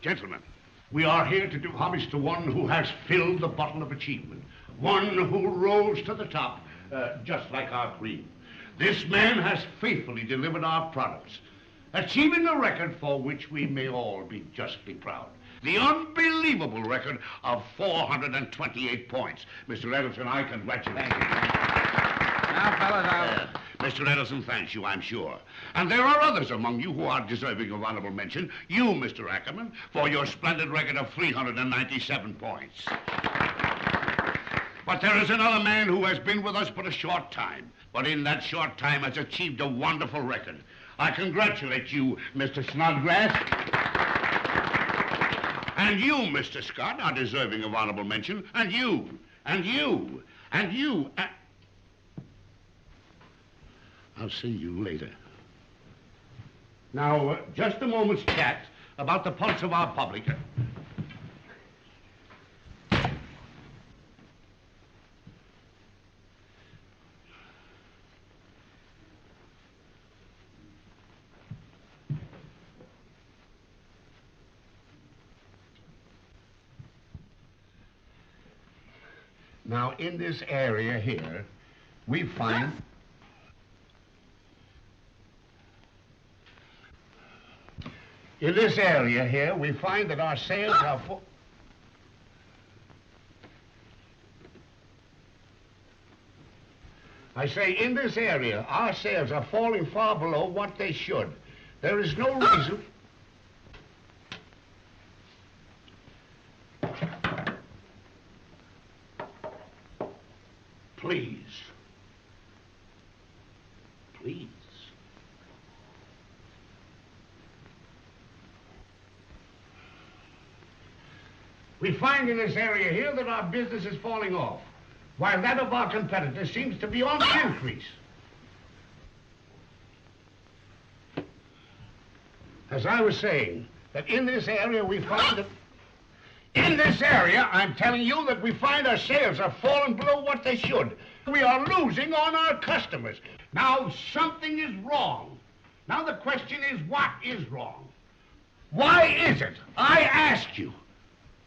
Gentlemen, we are here to do homage to one who has filled the bottle of achievement. One who rose to the top, just like our queen. This man has faithfully delivered our products, achieving a record for which we may all be justly proud. The unbelievable record of 428 points. Mr. Edison, I congratulate you. Now, fellas, Mr. Edison thanks you, I'm sure. And there are others among you who are deserving of honorable mention. You, Mr. Ackerman, for your splendid record of 397 points. But there is another man who has been with us but a short time, but in that short time has achieved a wonderful record. I congratulate you, Mr. Snodgrass. And you, Mr. Scott, are deserving of honorable mention. And you, and you, and you. I'll see you later. Now, just a moment's chat about the pulse of our public. Now, in this area here, we find... In this area here, we find that our sales are full... I say, in this area, our sales are falling far below what they should. There is no reason... Please. Please. We find in this area here that our business is falling off, while that of our competitors seems to be on the increase. As I was saying, that in this area we find that... In this area, I'm telling you that we find our sales are falling below what they should. We are losing on our customers. Now, something is wrong. Now, the question is, what is wrong? Why is it? I ask you.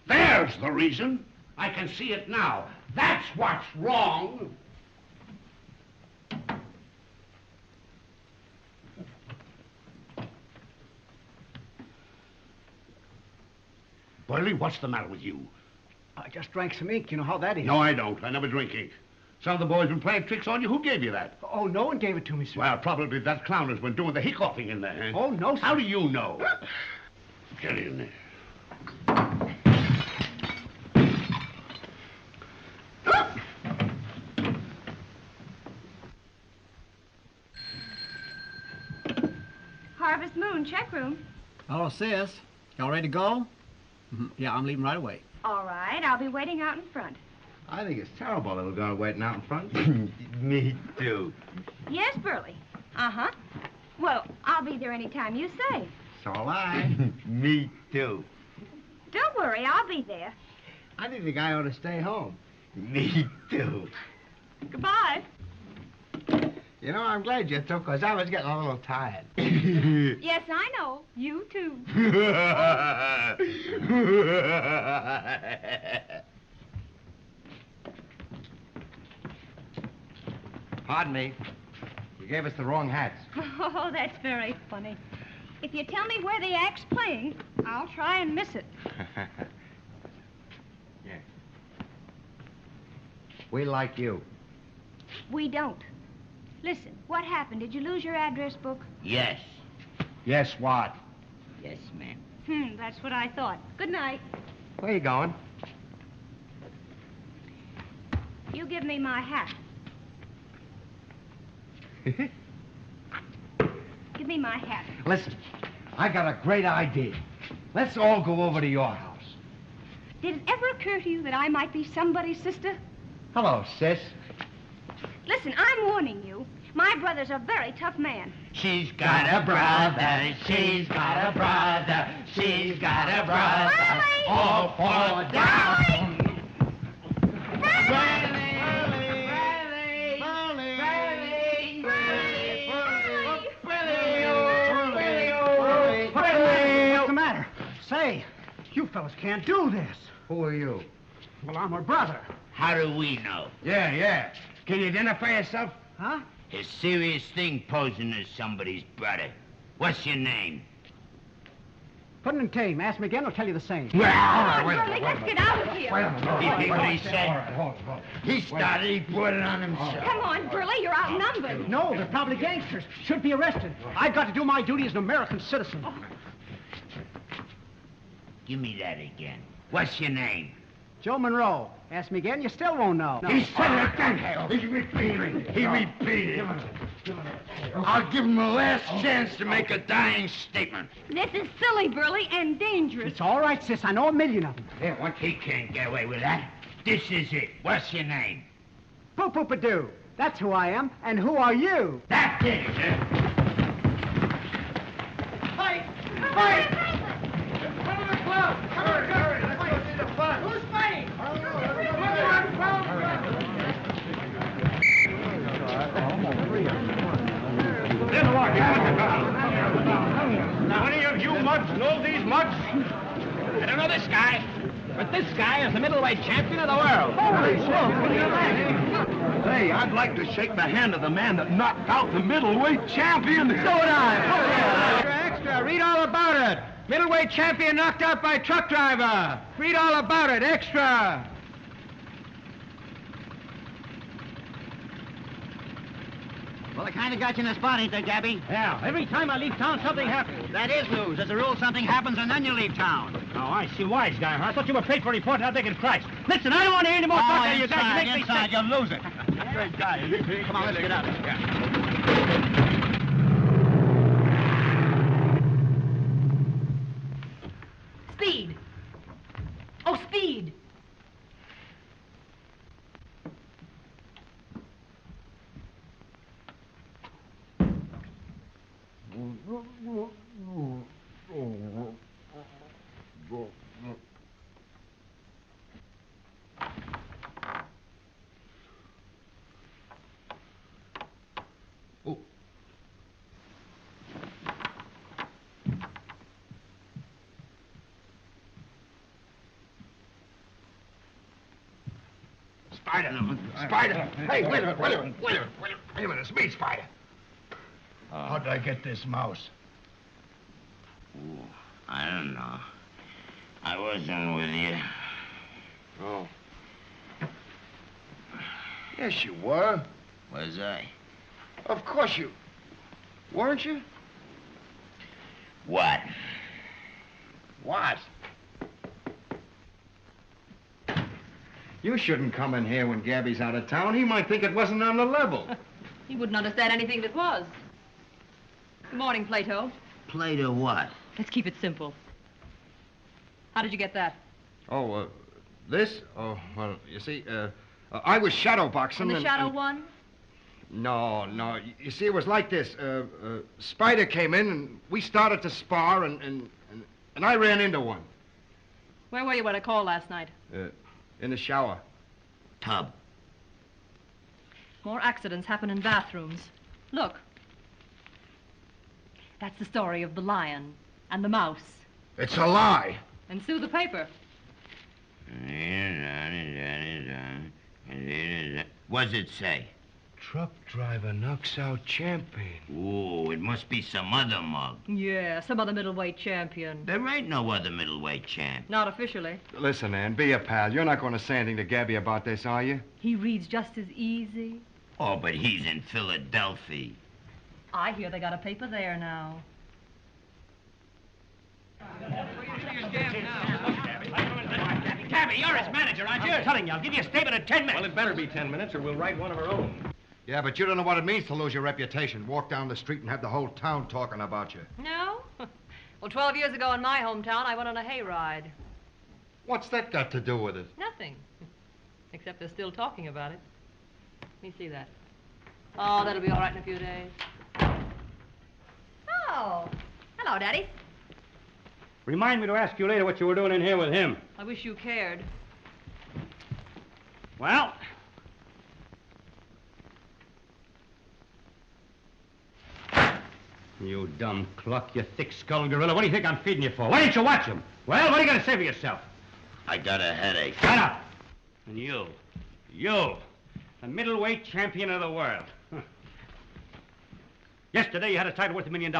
There's the reason. I can see it now. That's what's wrong. Burley, what's the matter with you? I just drank some ink. You know how that is. No, I don't. I never drink ink. Some of the boys been playing tricks on you. Who gave you that? Oh, no one gave it to me, sir. Well, probably that clown has been doing the hiccoughing in there. Oh, no, sir. How do you know? Get in there. Harvest Moon, check room. Hello, sis. Y'all ready to go? Yeah, I'm leaving right away. All right, I'll be waiting out in front. I think it's terrible that we're going to waiting out in front. Me too. Yes, Burley. Uh-huh. Well, I'll be there any time you say. So'll I. Me too. Don't worry, I'll be there. I think the guy ought to stay home. Me too. Goodbye. You know, I'm glad you took, because I was getting a little tired. Yes, I know. You too. Pardon me. You gave us the wrong hats. Oh, that's very funny. If you tell me where the act's playing, I'll try and miss it. Yeah. We like you. We don't. Listen, what happened? Did you lose your address book? Yes. Yes, what? Yes, ma'am. That's what I thought. Good night. Where you going? You give me my hat. Give me my hat. Listen, I got a great idea. Let's all go over to your house. Did it ever occur to you that I might be somebody's sister? Hello, sis. Listen, I'm warning you. My brother's a very tough man. She's got a brother, she's got a brother, she's got a brother. Burley! All fall down. What's the matter? Say, You fellas can't do this. Who are you? Well, I'm her brother. How do we know? Yeah. Can you identify yourself? Huh? A serious thing posing as somebody's brother. What's your name? Put it in tame. Ask me again, I'll tell you the same. Well, all right, Come on, Burley, let's get out of here. You think what he said? All right, hold on. He started, he brought it on himself. Come on, Burley, you're outnumbered. No, they're probably gangsters. Should be arrested. I've got to do my duty as an American citizen. Give me that again. What's your name? Joe Monroe. Ask me again, you still won't know. No. He said it again, Harold. He repeated. I'll give him the last chance to make a dying statement. This is silly, Burley, and dangerous. It's all right, sis. I know a million of them. He can't get away with that. This is it. What's your name? Poo-poo-pa-doo. That's who I am. And who are you? That's it, sir. Fight! Come to the club! Hurry! Let's go see the fun. Who's fighting? Now, any of you mugs know these mugs? I don't know this guy, but this guy is the middleweight champion of the world. Hey, I'd like to shake the hand of the man that knocked out the middleweight champion. So would I. Extra, read all about it. Middleweight champion knocked out by truck driver. Read all about it. Extra. Well, they kind of got you in a spot, ain't they, Gabby? Yeah, every time I leave town, something happens. That is news. As a rule, something happens and then you leave town. Oh, I see. Wise guy, huh? I thought you were paid for a report how big it cracks. Listen, I don't want to hear any more talk out of you guys. You make me sick. You'll lose it. Great guy. Come on, let's get out. Speed. Oh, speed. Spider! Hey, wait a minute. It's me, Spider. How did I get this mouse? Ooh, I don't know. I wasn't with you. Oh. Yes, you were. Was I? Of course you... Weren't you? What? What? You shouldn't come in here when Gabby's out of town. He might think it wasn't on the level. He wouldn't understand anything if it was. Good morning, Plato. Play to what? Let's keep it simple. How did you get that? Oh, this? Oh, well, you see, I was shadow boxing. And the shadow won? No. You see, it was like this. Spider came in, and we started to spar, and I ran into one. Where were you when I called last night? In the shower. Tub. More accidents happen in bathrooms. Look. That's the story of the lion and the mouse. It's a lie. And sue the paper. What's it say? Truck driver knocks out champion. Ooh, it must be some other mug. Yeah, some other middleweight champion. There ain't no other middleweight champ. Not officially. Listen, Ann, be a pal. You're not going to say anything to Gabby about this, are you? He reads just as easy. Oh, but he's in Philadelphia. I hear they got a paper there now. Gabby, you're his manager, aren't you? I'm telling you, I'll give you a statement in 10 minutes. Well, it better be 10 minutes or we'll write one of our own. Yeah, but you don't know what it means to lose your reputation. Walk down the street and have the whole town talking about you. No? Well, 12 years ago in my hometown, I went on a hayride. What's that got to do with it? Nothing. Except they're still talking about it. Let me see that. Oh, that'll be all right in a few days. Oh, hello, Daddy. Remind me to ask you later what you were doing in here with him. I wish you cared. Well, You dumb cluck, you thick-skulled gorilla. What do you think I'm feeding you for? Why didn't you watch him? Well, what are you going to say for yourself? I got a headache. Shut up! And you, the middleweight champion of the world. Huh. Yesterday you had a title worth $1 million.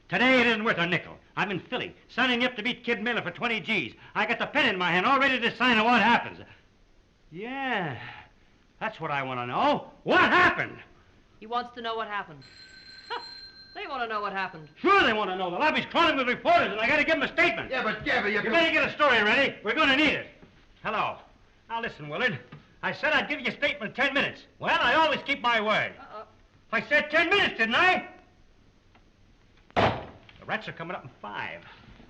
Today it isn't worth a nickel. I'm in Philly, signing you up to beat Kid Miller for 20 G's. I got the pen in my hand, all ready to sign on what happens. Yeah, that's what I want to know. What happened? He wants to know what happened. They want to know what happened. Sure they want to know. The lobby's crawling with reporters, and I got to give them a statement. Yeah, but You better get a story ready. We're going to need it. Hello. Now listen, Willard. I said I'd give you a statement in 10 minutes. Well, I always keep my word. I said 10 minutes, didn't I? The rats are coming up in 5.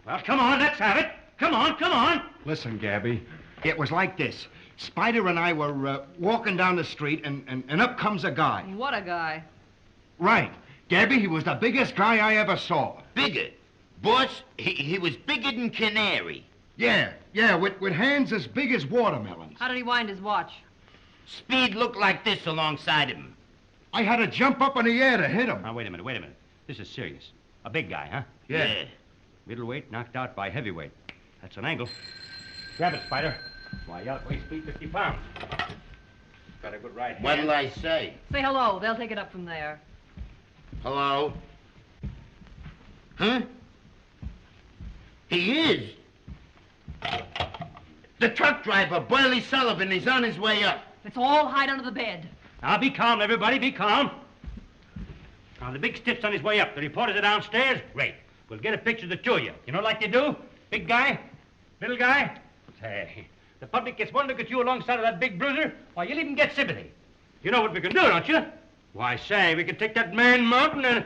Well, come on, let's have it. Come on. Listen, Gabby, it was like this. Spider and I were walking down the street, and up comes a guy. What a guy. Right. Gabby, he was the biggest guy I ever saw. Bigger. Boss, he was bigger than Canary. Yeah, with hands as big as watermelons. How did he wind his watch? Speed looked like this alongside of him. I had to jump up in the air to hit him. Now, wait a minute. This is serious. A big guy, huh? Yeah. Middleweight knocked out by heavyweight. That's an angle. Grab it, Spider. Why, you outweigh Speed 50 pounds. Got a good right hand. What'll I say? Say hello. They'll take it up from there. Hello? Huh? He is. The truck driver, Burley Sullivan, is on his way up. Let's all hide under the bed. Now, be calm, everybody. Be calm. Now, the big stiff's on his way up. The reporters are downstairs. Great. We'll get a picture of the two of you. You know like they do? Big guy, little guy. Say, the public gets one look at you alongside of that big bruiser, why, you'll even get sympathy. You know what we can do, don't you? Why, say, we can take that man mountain and...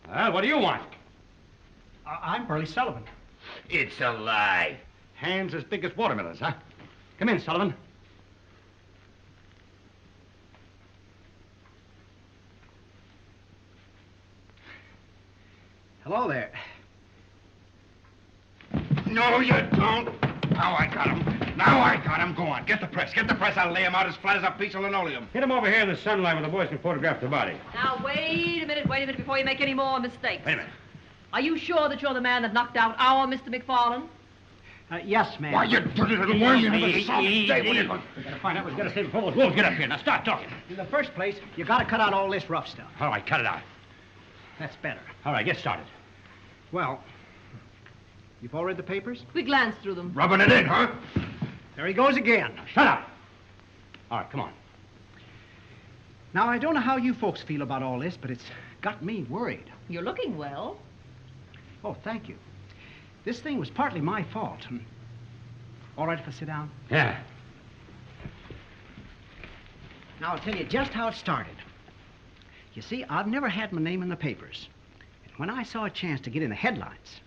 Well, what do you want? I'm Burley Sullivan. It's a lie. Hands as big as watermelons, huh? Come in, Sullivan. Hello there. No, you don't. Now I got him. Go on. Get the press. I'll lay him out as flat as a piece of linoleum. Get him over here in the sunlight where the boys can photograph the body. Now, wait a minute before you make any more mistakes. Wait a minute. Are you sure that you're the man that knocked out our Mr. McFarlane? Yes, ma'am. Why, you dirty little worm, you never saw me day when you... We gotta find out what's gonna say before those wolves get up here. Now, start talking. In the first place, you gotta cut out all this rough stuff. All right, cut it out. That's better. All right, get started. Well, you've all read the papers? We glanced through them. Rubbing it in, huh? There he goes again. Shut up. All right, come on. Now, I don't know how you folks feel about all this, but it's got me worried. You're looking well. Oh, thank you. This thing was partly my fault. All right if I sit down? Yeah. Now, I'll tell you just how it started. You see, I've never had my name in the papers. And when I saw a chance to get in the headlines,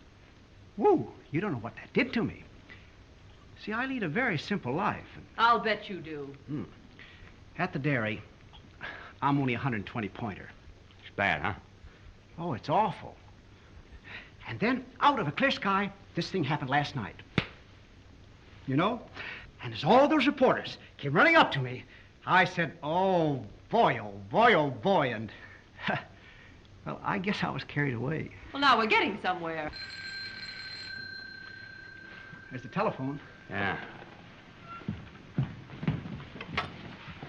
woo, you don't know what that did to me. See, I lead a very simple life. I'll bet you do. At the dairy, I'm only a 120-pointer. It's bad, huh? Oh, it's awful. And then, out of a clear sky, this thing happened last night. You know? And as all those reporters came running up to me, I said, oh, boy, and... well, I guess I was carried away. Well, now we're getting somewhere. There's the telephone. Yeah.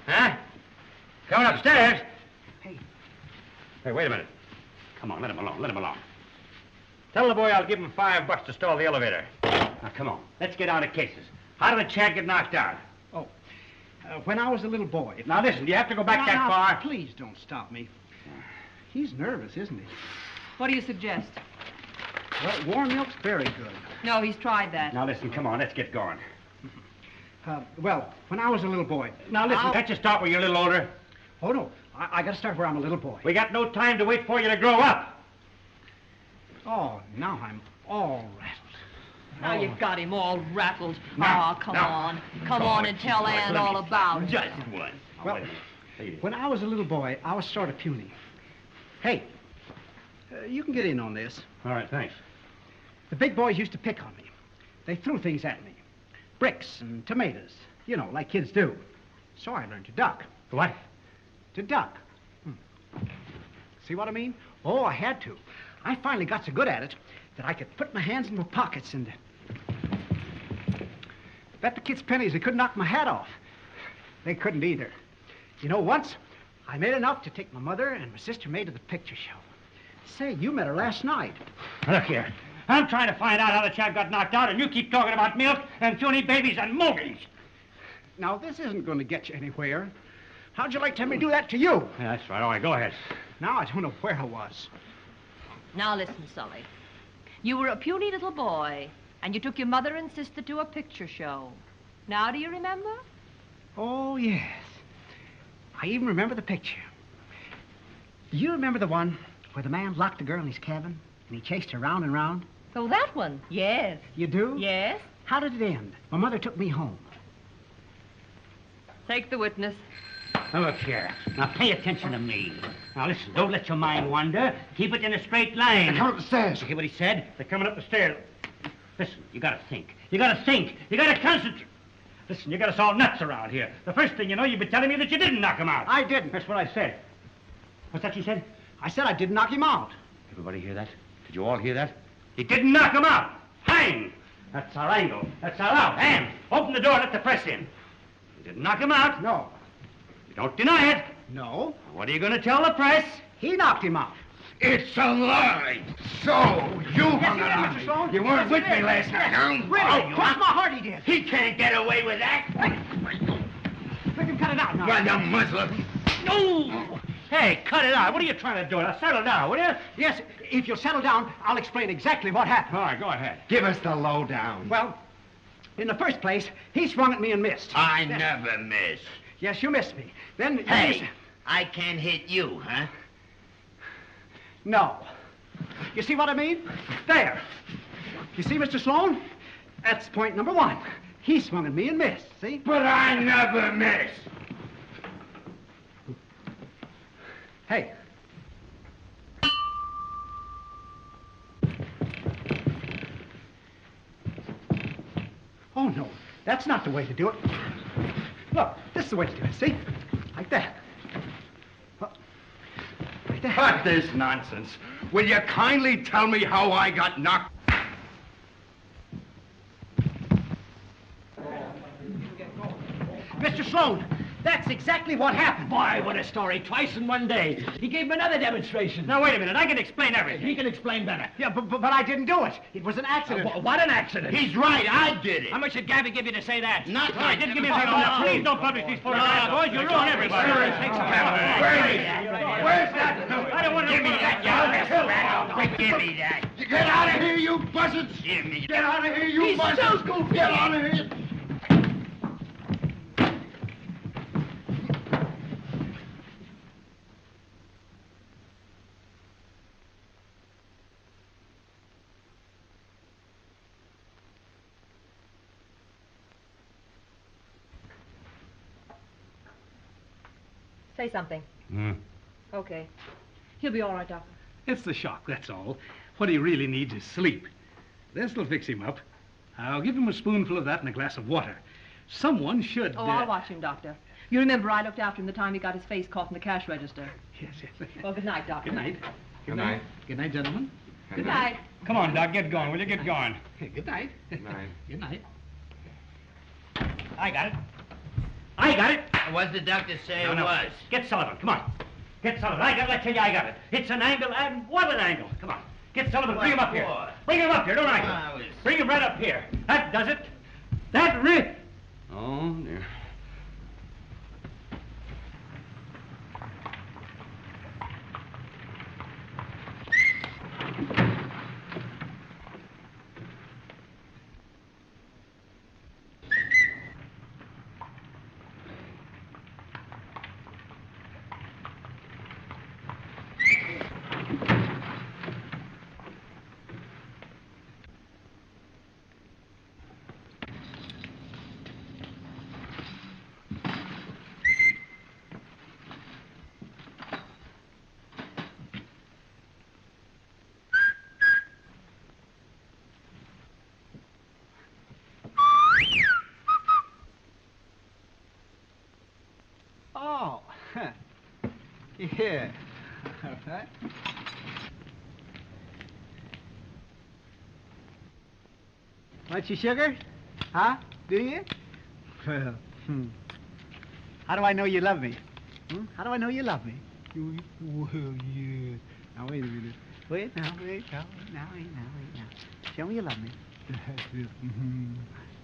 Huh? Coming upstairs. Hey. Hey, wait a minute. Come on, let him alone. Tell the boy I'll give him $5 to stall the elevator. Now, come on. Let's get out of cases. How did the Chad get knocked out? Oh, when I was a little boy... Now, listen, do you have to go back that Now, far? please don't stop me. He's nervous, isn't he? What do you suggest? Well, warm milk's very good. No, he's tried that. Now, listen, come on, let's get going. Well, when I was a little boy... Now, listen, can't you start when you're a little older? Oh, no. I got to start where I'm a little boy. We got no time to wait for you to grow up. Oh, now I'm all rattled. Now Oh. you've got him all rattled. Now, Come now. on. Come on and tell Ann all about it. Just one. Well, when I was a little boy, I was sort of puny. Hey, you can get in on this. All right, thanks. The big boys used to pick on me. They threw things at me. Bricks and tomatoes, you know, like kids do. So I learned to duck. What? To duck. See what I mean? Oh, I had to. I finally got so good at it that I could put my hands in my pockets and... bet the kids pennies they couldn't knock my hat off. They couldn't either. You know, once I made enough to take my mother and my sister May to the picture show. Say, you met her last night. Look here. I'm trying to find out how the chap got knocked out, and you keep talking about milk and puny babies and movies. Now, this isn't going to get you anywhere. How'd you like to have me do that to you? Yeah, that's right. All right, go ahead. Now I don't know where I was. Now listen, Sully. You were a puny little boy, and you took your mother and sister to a picture show. Now do you remember? Oh, yes. I even remember the picture. Do you remember the one where the man locked the girl in his cabin and he chased her round and round? Oh, that one? Yes. You do? Yes. How did it end? My mother took me home. Take the witness. Now, look here. Now, pay attention to me. Now, listen, don't let your mind wander. Keep it in a straight line. They're coming up the stairs. You hear what he said? They're coming up the stairs. Listen, you gotta think. You gotta think. You gotta concentrate. Listen, you got us all nuts around here. The first thing you know, you've been telling me that you didn't knock him out. I didn't. That's what I said. What's that you said? I said I didn't knock him out. Everybody hear that? Did you all hear that? He didn't knock him out. Hang! That's our angle. That's our out. Hand! Open the door, let the press in. You didn't knock him out. No. You don't deny it. No. What are you going to tell the press? He knocked him out. It's a lie. So, you hung he did, around Mr. me. Sloan. You weren't Yes, with he me did. last night, huh? Really? Oh, Cross my heart he did. He can't get away with that. Make him cut it out now. Well, you muzzler. No! Hey, cut it out. What are you trying to do? Now, settle down, will you? Yes, if you'll settle down, I'll explain exactly what happened. All right, go ahead. Give us the lowdown. Well, in the first place, he swung at me and missed. I never miss. Yes, you missed me. Then... Hey, I can't hit you, huh? No. You see what I mean? There. You see, Mr. Sloan? That's point number one. He swung at me and missed, see? But I never miss. Hey. Oh, no. That's not the way to do it. Look, this is the way to do it, see? Like that. Like that. Cut this nonsense. Will you kindly tell me how I got knocked? Mr. Sloan, that's exactly what happened. Boy, what a story. Twice in one day. He gave him another demonstration. Now, wait a minute. I can explain everything. He can explain better. Yeah, but I didn't do it. It was an accident. What an accident. He's right, I did it. How much did Gabby give you to say that? Not All right, just give me a second. Now, please don't publish these photographs, boys. You'll ruin everybody. Where's that? I don't want to... Give me that, you Give me that. Get out of here, you buzzards! Give me Get out of here, you He's buzzards! so goofy. Get out of here! Say something. Hmm. Okay. He'll be all right, Doctor. It's the shock, that's all. What he really needs is sleep. This'll fix him up. I'll give him a spoonful of that and a glass of water. Someone should... Oh, I'll watch him, Doctor. You remember I looked after him the time he got his face caught in the cash register. Yes, yes. Well, good night, Doctor. Good night. Good night. Good night, gentlemen. Good night. Come on, Doc. Get going. Will you get going? Good night. Good night. Good night. I got it. I got it. What did the doctor say it was? Get Sullivan. Come on. Get Sullivan. I tell you, I got it. It's an angle, and what an angle. Come on. Get Sullivan. Bring him up here. What? Bring him up here. Don't argue. Bring him right up here. That does it. That Oh, dear. Yeah. Want your sugar? Huh? Do you? Well, How do I know you love me? How do I know you love me? Well, yeah. Now, wait a minute. Wait now. Show me you love me.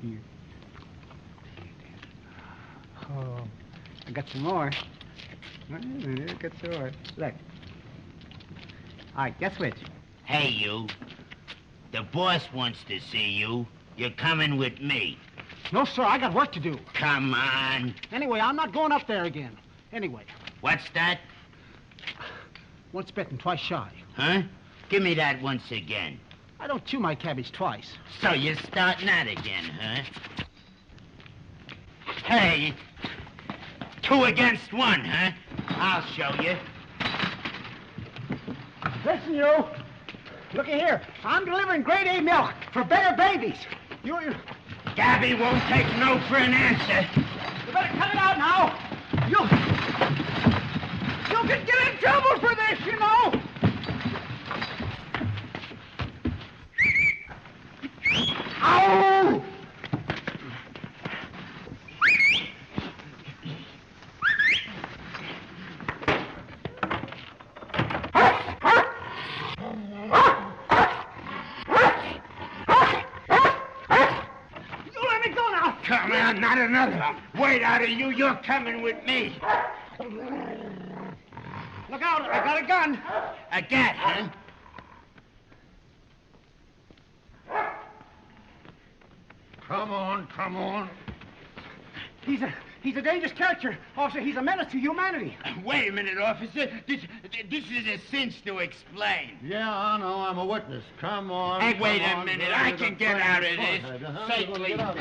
Here. Oh, I got some more. Wait a minute, I got some more. Look. All right, guess which? Hey, you. The boss wants to see you. You're coming with me. No, sir, I got work to do. Come on. Anyway, I'm not going up there again. Anyway. What's that? Once bitten, twice shy. Huh? Give me that once again. I don't chew my cabbage twice. So you're starting that again, huh? Hey, 2 against 1, huh? I'll show you. Listen, you. Looky here. I'm delivering grade A milk for better babies. You Gabby won't take no for an answer. You better cut it out now. You could get in trouble for this, you know. Ow! Come on, not another. Wait out of you. You're coming with me. Look out, I got a gun. A gat, huh? Come on. He's a dangerous character. Officer, he's a menace to humanity. Wait a minute, officer. This is a cinch to explain. Yeah, I know. I'm a witness. Come on. Hey, wait come a on, minute. go I to can the get out of plane. this. Go ahead, huh? Safely. Get out.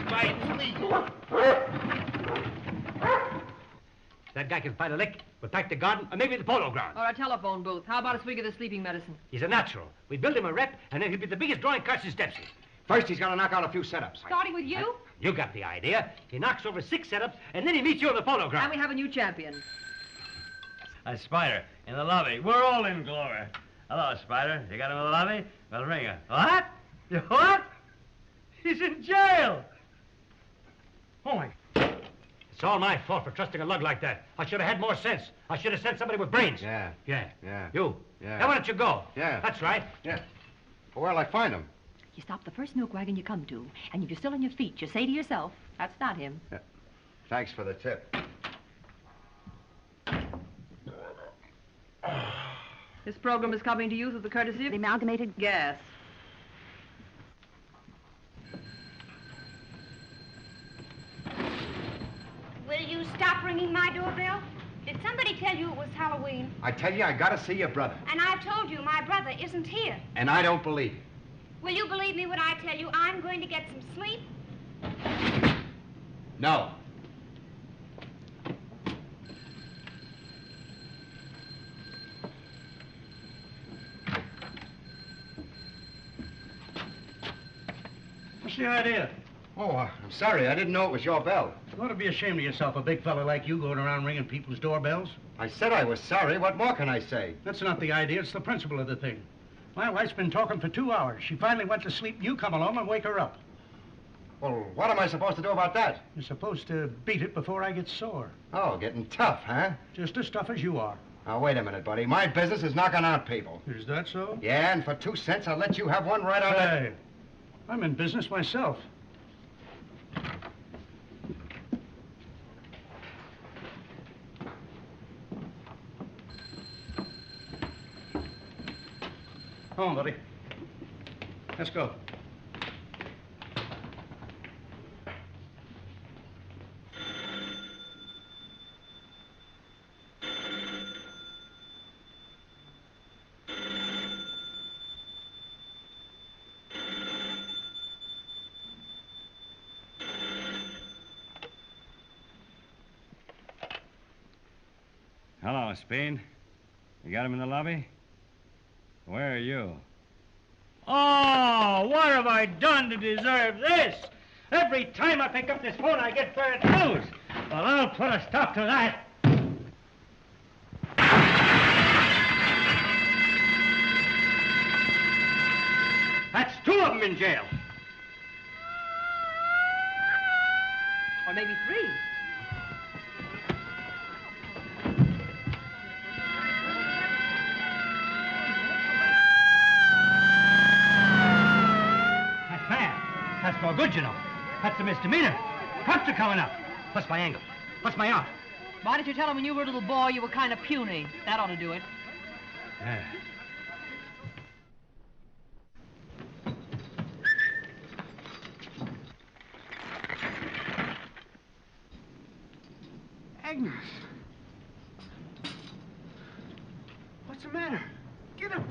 That guy can fight a lick. We'll pack the garden, or maybe the polo ground. Or a telephone booth. How about a swig of the sleeping medicine? He's a natural. We build him a rep, and then he'll be the biggest drawing card since Dempsey. First, he's got to knock out a few setups. Starting with you? You got the idea. He knocks over 6 setups, and then he meets you on the polo And ground. we have a new champion. Spider, in the lobby. We're all in glory. Hello, Spider. You got him in the lobby? Well, ring her. What? What? He's in jail. Oh, my... It's all my fault for trusting a lug like that. I should have had more sense. I should have sent somebody with brains. Yeah. Yeah. Yeah. You. Yeah. Now, why don't you go? Yeah. That's right. Yeah. Well, where'll I find him? You stop the first milk wagon you come to, and if you're still on your feet, you say to yourself, that's not him. Yeah. Thanks for the tip. This program is coming to you through the courtesy of the Amalgamated Gas. Will you stop ringing my doorbell? Did somebody tell you it was Halloween? I tell you, I gotta see your brother. And I've told you my brother isn't here. And I don't believe you. Will you believe me when I tell you I'm going to get some sleep? No. What's the idea? Oh, I'm sorry. I didn't know it was your bell. You ought to be ashamed of yourself, a big fella like you going around ringing people's doorbells. I said I was sorry. What more can I say? That's not the idea. It's the principle of the thing. My wife's been talking for 2 hours. She finally went to sleep. You come along and wake her up. Well, what am I supposed to do about that? You're supposed to beat it before I get sore. Oh, getting tough, huh? Just as tough as you are. Now, wait a minute, buddy. My business is knocking out people. Is that so? Yeah, and for 2 cents, I'll let you have one right on that. Hey, I'm in business myself. Come on, buddy. Let's go. Hello, Speed. You got him in the lobby? Where are you? Oh, what have I done to deserve this? Every time I pick up this phone, I get bad news. Well, I'll put a stop to that. That's 2 of them in jail. Or maybe 3. That's bad. That's no good, you know. That's a misdemeanor. Cops are coming up. What's my angle? What's my out? Why didn't you tell him when you were a little boy you were kind of puny? That ought to do it. Yeah. Agnes. What's the matter? Get up.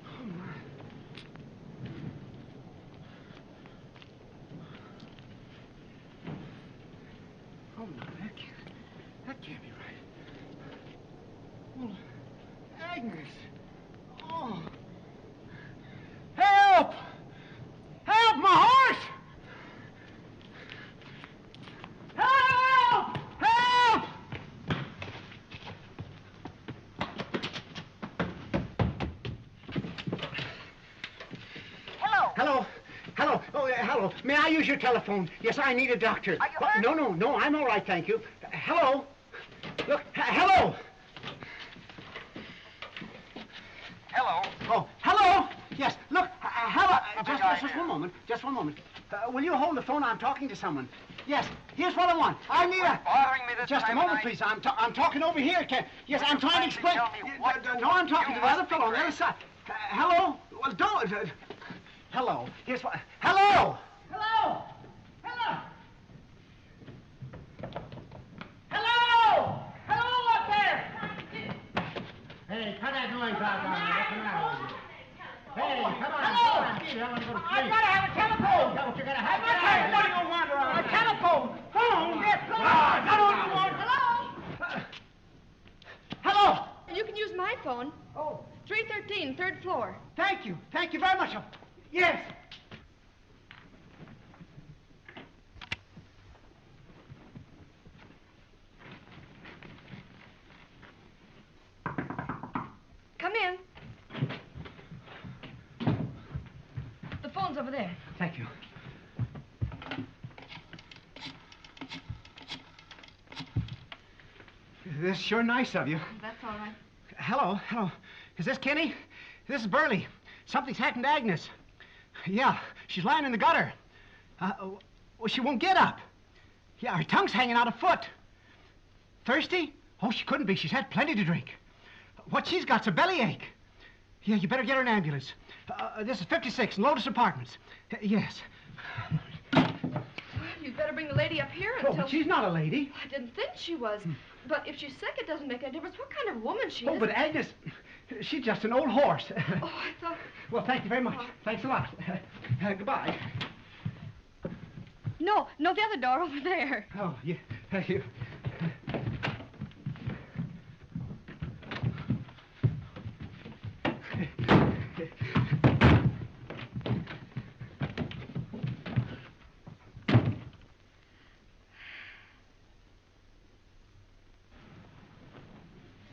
Oh, my. Oh, no, that can't be right. Well, Agnes. Oh. Help! Help, my horse! Help! Help! Hello. Hello. Hello. Oh, hello. May I use your telephone? Yes, I need a doctor. Are you hurt? No, I'm all right, thank you. Hello. Look, hello. Hello. Oh, hello. Yes, look, hello. big Just idea. one moment. Just one moment. Will you hold the phone? I'm talking to someone. Yes, here's what I want. I need a... Bothering me this Just a time of moment, night? please. I'm talking over here. Yes, I'm trying to explain. tell me what No, I'm talking to the you other must be fellow on the other crazy. side. Hello? Well, don't... hello. Here's what... Hello! Hello! Hello! Hello! Hello up there! Hey, cut that noise out down there. What's the matter with you? Hey, come on. Hello! Come on. Gee, I want to go to I've sleep. got to have a telephone! That's what you gotta I'm have. not trying to let you wander around. A telephone! Phone? Yes, phone! I don't want. Hello? Hello! You can use my phone. Oh, 313, 3rd floor. thank you. Thank you very much. Yes. Come in. The phone's over there. Thank you. This is sure nice of you. That's all right. Hello. Is this Kenny? This is Verree. Something's happened to Agnes. Yeah, she's lying in the gutter. Well, she won't get up. Yeah, her tongue's hanging out a foot. Thirsty? Oh, she couldn't be. She's had plenty to drink. What she's got's a bellyache. Yeah, you better get her an ambulance. This is 56 in Lotus Apartments. Yes. You'd better bring the lady up here Oh, until... but she's not a lady. I didn't think she was. But if she's sick, it doesn't make any difference what kind of woman she Oh, is. but Agnes, she's just an old horse. Oh, I thought... Well, thank you very much. Thanks a lot. Goodbye. No, the other door over there. Oh, yeah. Thank you.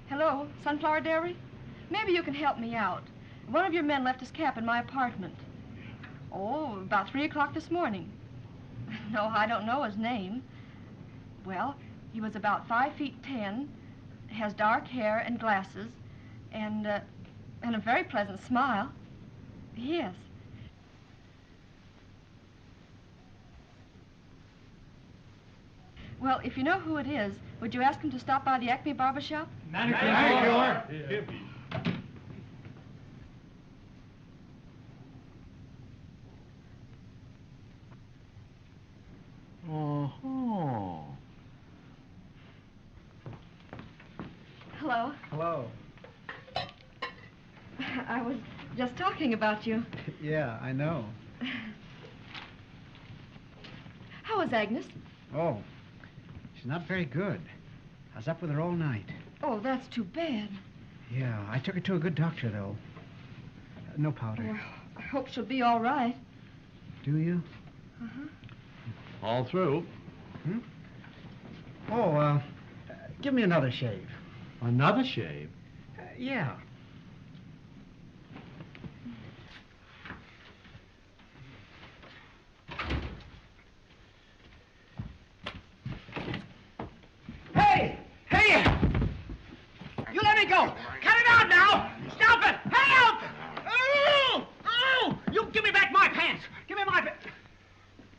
Hello, Sunflower Dairy? Maybe you can help me out. One of your men left his cap in my apartment. Oh, about 3 o'clock this morning. No, I don't know his name. Well, he was about 5 feet 10, has dark hair and glasses, and a very pleasant smile. Yes. Well, if you know who it is, would you ask him to stop by the Acme Barber Shop? Manicure. Oh. Hello. Hello. I was just talking about you. Yeah, I know. How is Agnes? Oh, she's not very good. I was up with her all night. Oh, that's too bad. Yeah, I took her to a good doctor, though. No powder. Well, I hope she'll be all right. Do you? Uh-huh. All through. Hmm? Oh, give me another shave. Another shave? Yeah. go. Cut it out now. Stop it. Help! Oh! Oh! You give me back my pants. Give me my pants.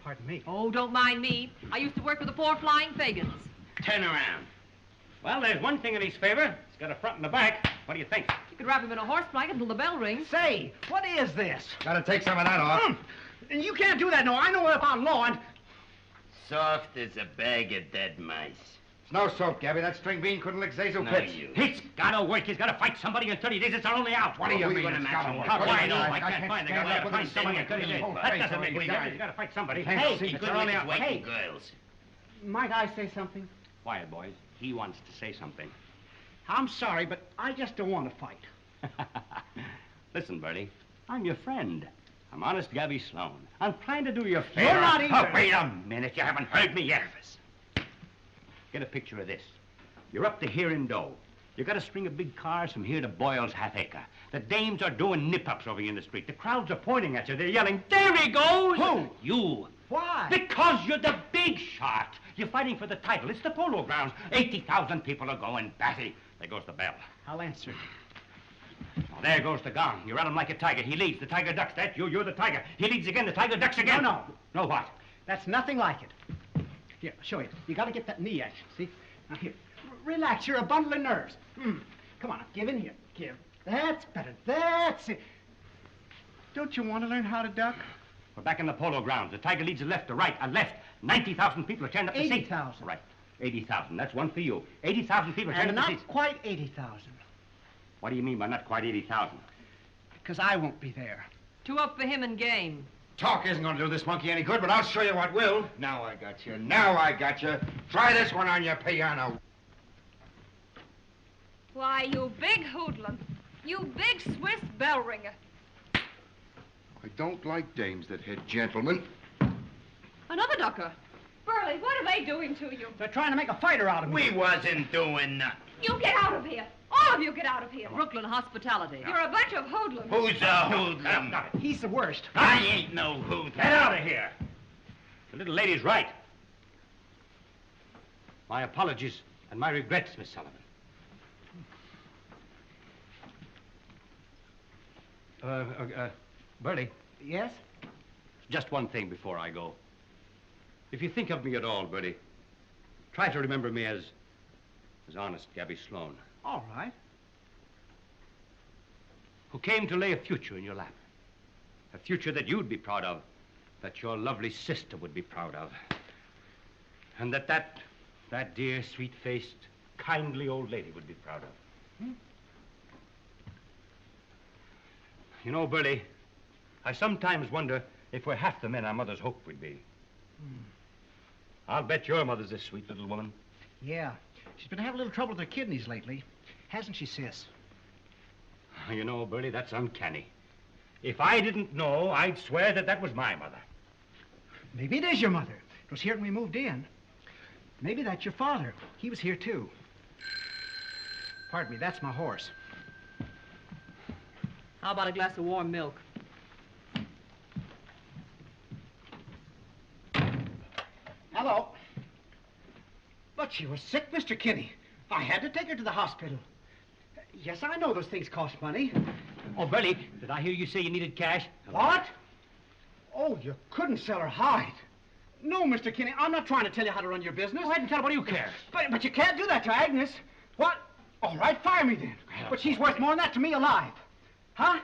Pardon me. Oh, don't mind me. I used to work with the 4 Flying Fagans. Turn around. Well, there's one thing in his favor. He's got a front and a back. What do you think? You could wrap him in a horse blanket until the bell rings. Say, what is this? Gotta take some of that off. And you can't do that, no. I know about law and... Soft as a bag of dead mice. It's no soap, Gabby. That string bean couldn't lick Zazu No Pitts. use. He's got to work. He's got to fight somebody in 30 days. It's our only out. What do you Who mean gonna it's match gotta him? work? How do What I do know? you I mean? can't find the stand guy. up I with find him someone in standing 30 days. in the That face doesn't or make he'll any die. difference. You got to fight somebody. Hey, Hey, see, He it's couldn't our lick only his weight Hey. in girls. Might I say something? quiet, boys. He wants to say something. I'm sorry, but I just don't want to fight. Listen, Verree, I'm your friend. I'm honest Gabby Sloan. I'm trying to do you a favor. You're not Oh, either. wait a minute. You haven't heard me yet. Get a picture of this. You're up to here in dough. You got a string of big cars from here to Boyle's half-acre. The dames are doing nip-ups over here in the street. The crowds are pointing at you. They're yelling, "There he goes!" Who? You. Why? Because you're the big shot. You're fighting for the title. It's the polo grounds. 80,000 people are going batty. There goes the bell. I'll answer. Now, there goes the gong. You run him like a tiger. He leads. The tiger ducks. That's you. You're the tiger. He leads again. The tiger ducks again. No. No what? That's nothing like it. Here, I'll show you. You got to get that knee action, see? Now, here. Relax. You're a bundle of nerves. Come on, give in here. Give. That's better. That's it. Don't you want to learn how to duck? We're back in the polo grounds. The tiger leads a left, a right, a left. 90,000 people are turned up the seats. 80,000. Right. 80,000. That's one for you. 80,000 people are turned And up the not seats. quite 80,000. What do you mean by not quite 80,000? Because I won't be there. 2 up for him and game. Talk isn't going to do this monkey any good, but I'll show you what will. Now I got you. Now I got you. Try this one on your piano. Why, you big hoodlum. You big Swiss bell ringer. I don't like dames that hit gentlemen. Another ducker. Burley, what are they doing to you? They're trying to make a fighter out of me. We wasn't doing nothing. You get out of here. All of you get out of here. Brooklyn hospitality. You're a bunch of hoodlums. Who's a hoodlum? He's the worst. I ain't no hoodlum. Get out of here. The little lady's right. My apologies and my regrets, Miss Sullivan. Bertie, Yes? just one thing before I go. If you think of me at all, Bertie, try to remember me as honest Gabby Sloan, All right. who came to lay a future in your lap. A future that you'd be proud of, that your lovely sister would be proud of. And that dear, sweet-faced, kindly old lady would be proud of. You know, Bertie, I sometimes wonder if we're half the men our mothers hoped we'd be. I'll bet your mother's a sweet little woman. Yeah. She's been having a little trouble with her kidneys lately. Hasn't she, sis? You know, Bertie, that's uncanny. If I didn't know, I'd swear that was my mother. Maybe it is your mother. It was here when we moved in. Maybe that's your father. He was here, too. Pardon me, that's my horse. How about a glass of warm milk? Hello. But she was sick, Mr. Kinney. I had to take her to the hospital. Yes, I know those things cost money. Oh, Bertie, did I hear you say you needed cash? What? Oh, you couldn't sell her hide. No, Mr. Kinney, I'm not trying to tell you how to run your business. Go ahead and tell her. What do you care? But you can't do that to Agnes. What? All right, fire me then. But she's worth more than that to me alive. Huh?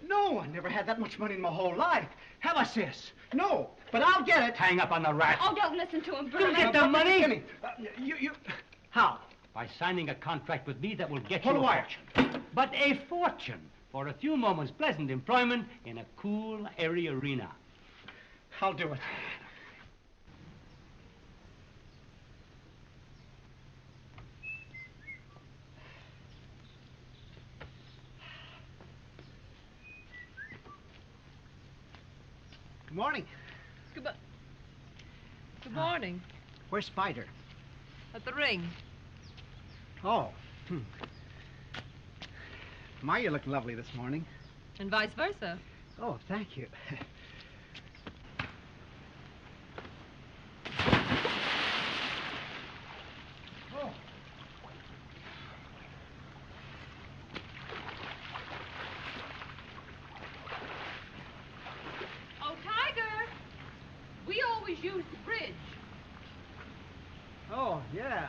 No, I never had that much money in my whole life. Have I, sis? No, but I'll get it. Hang up on the rat. Oh, don't listen to him, Burley. You get the money? Kinney, you... How? By signing a contract with me that will get Hold you the a wire. fortune. But a fortune for a few moments' pleasant employment in a cool, airy arena. I'll do it. Good morning. Good morning. Where's Spider? At the ring. Oh. My, you look lovely this morning. And vice versa. Oh, thank you. Oh. use the bridge. Oh, yeah.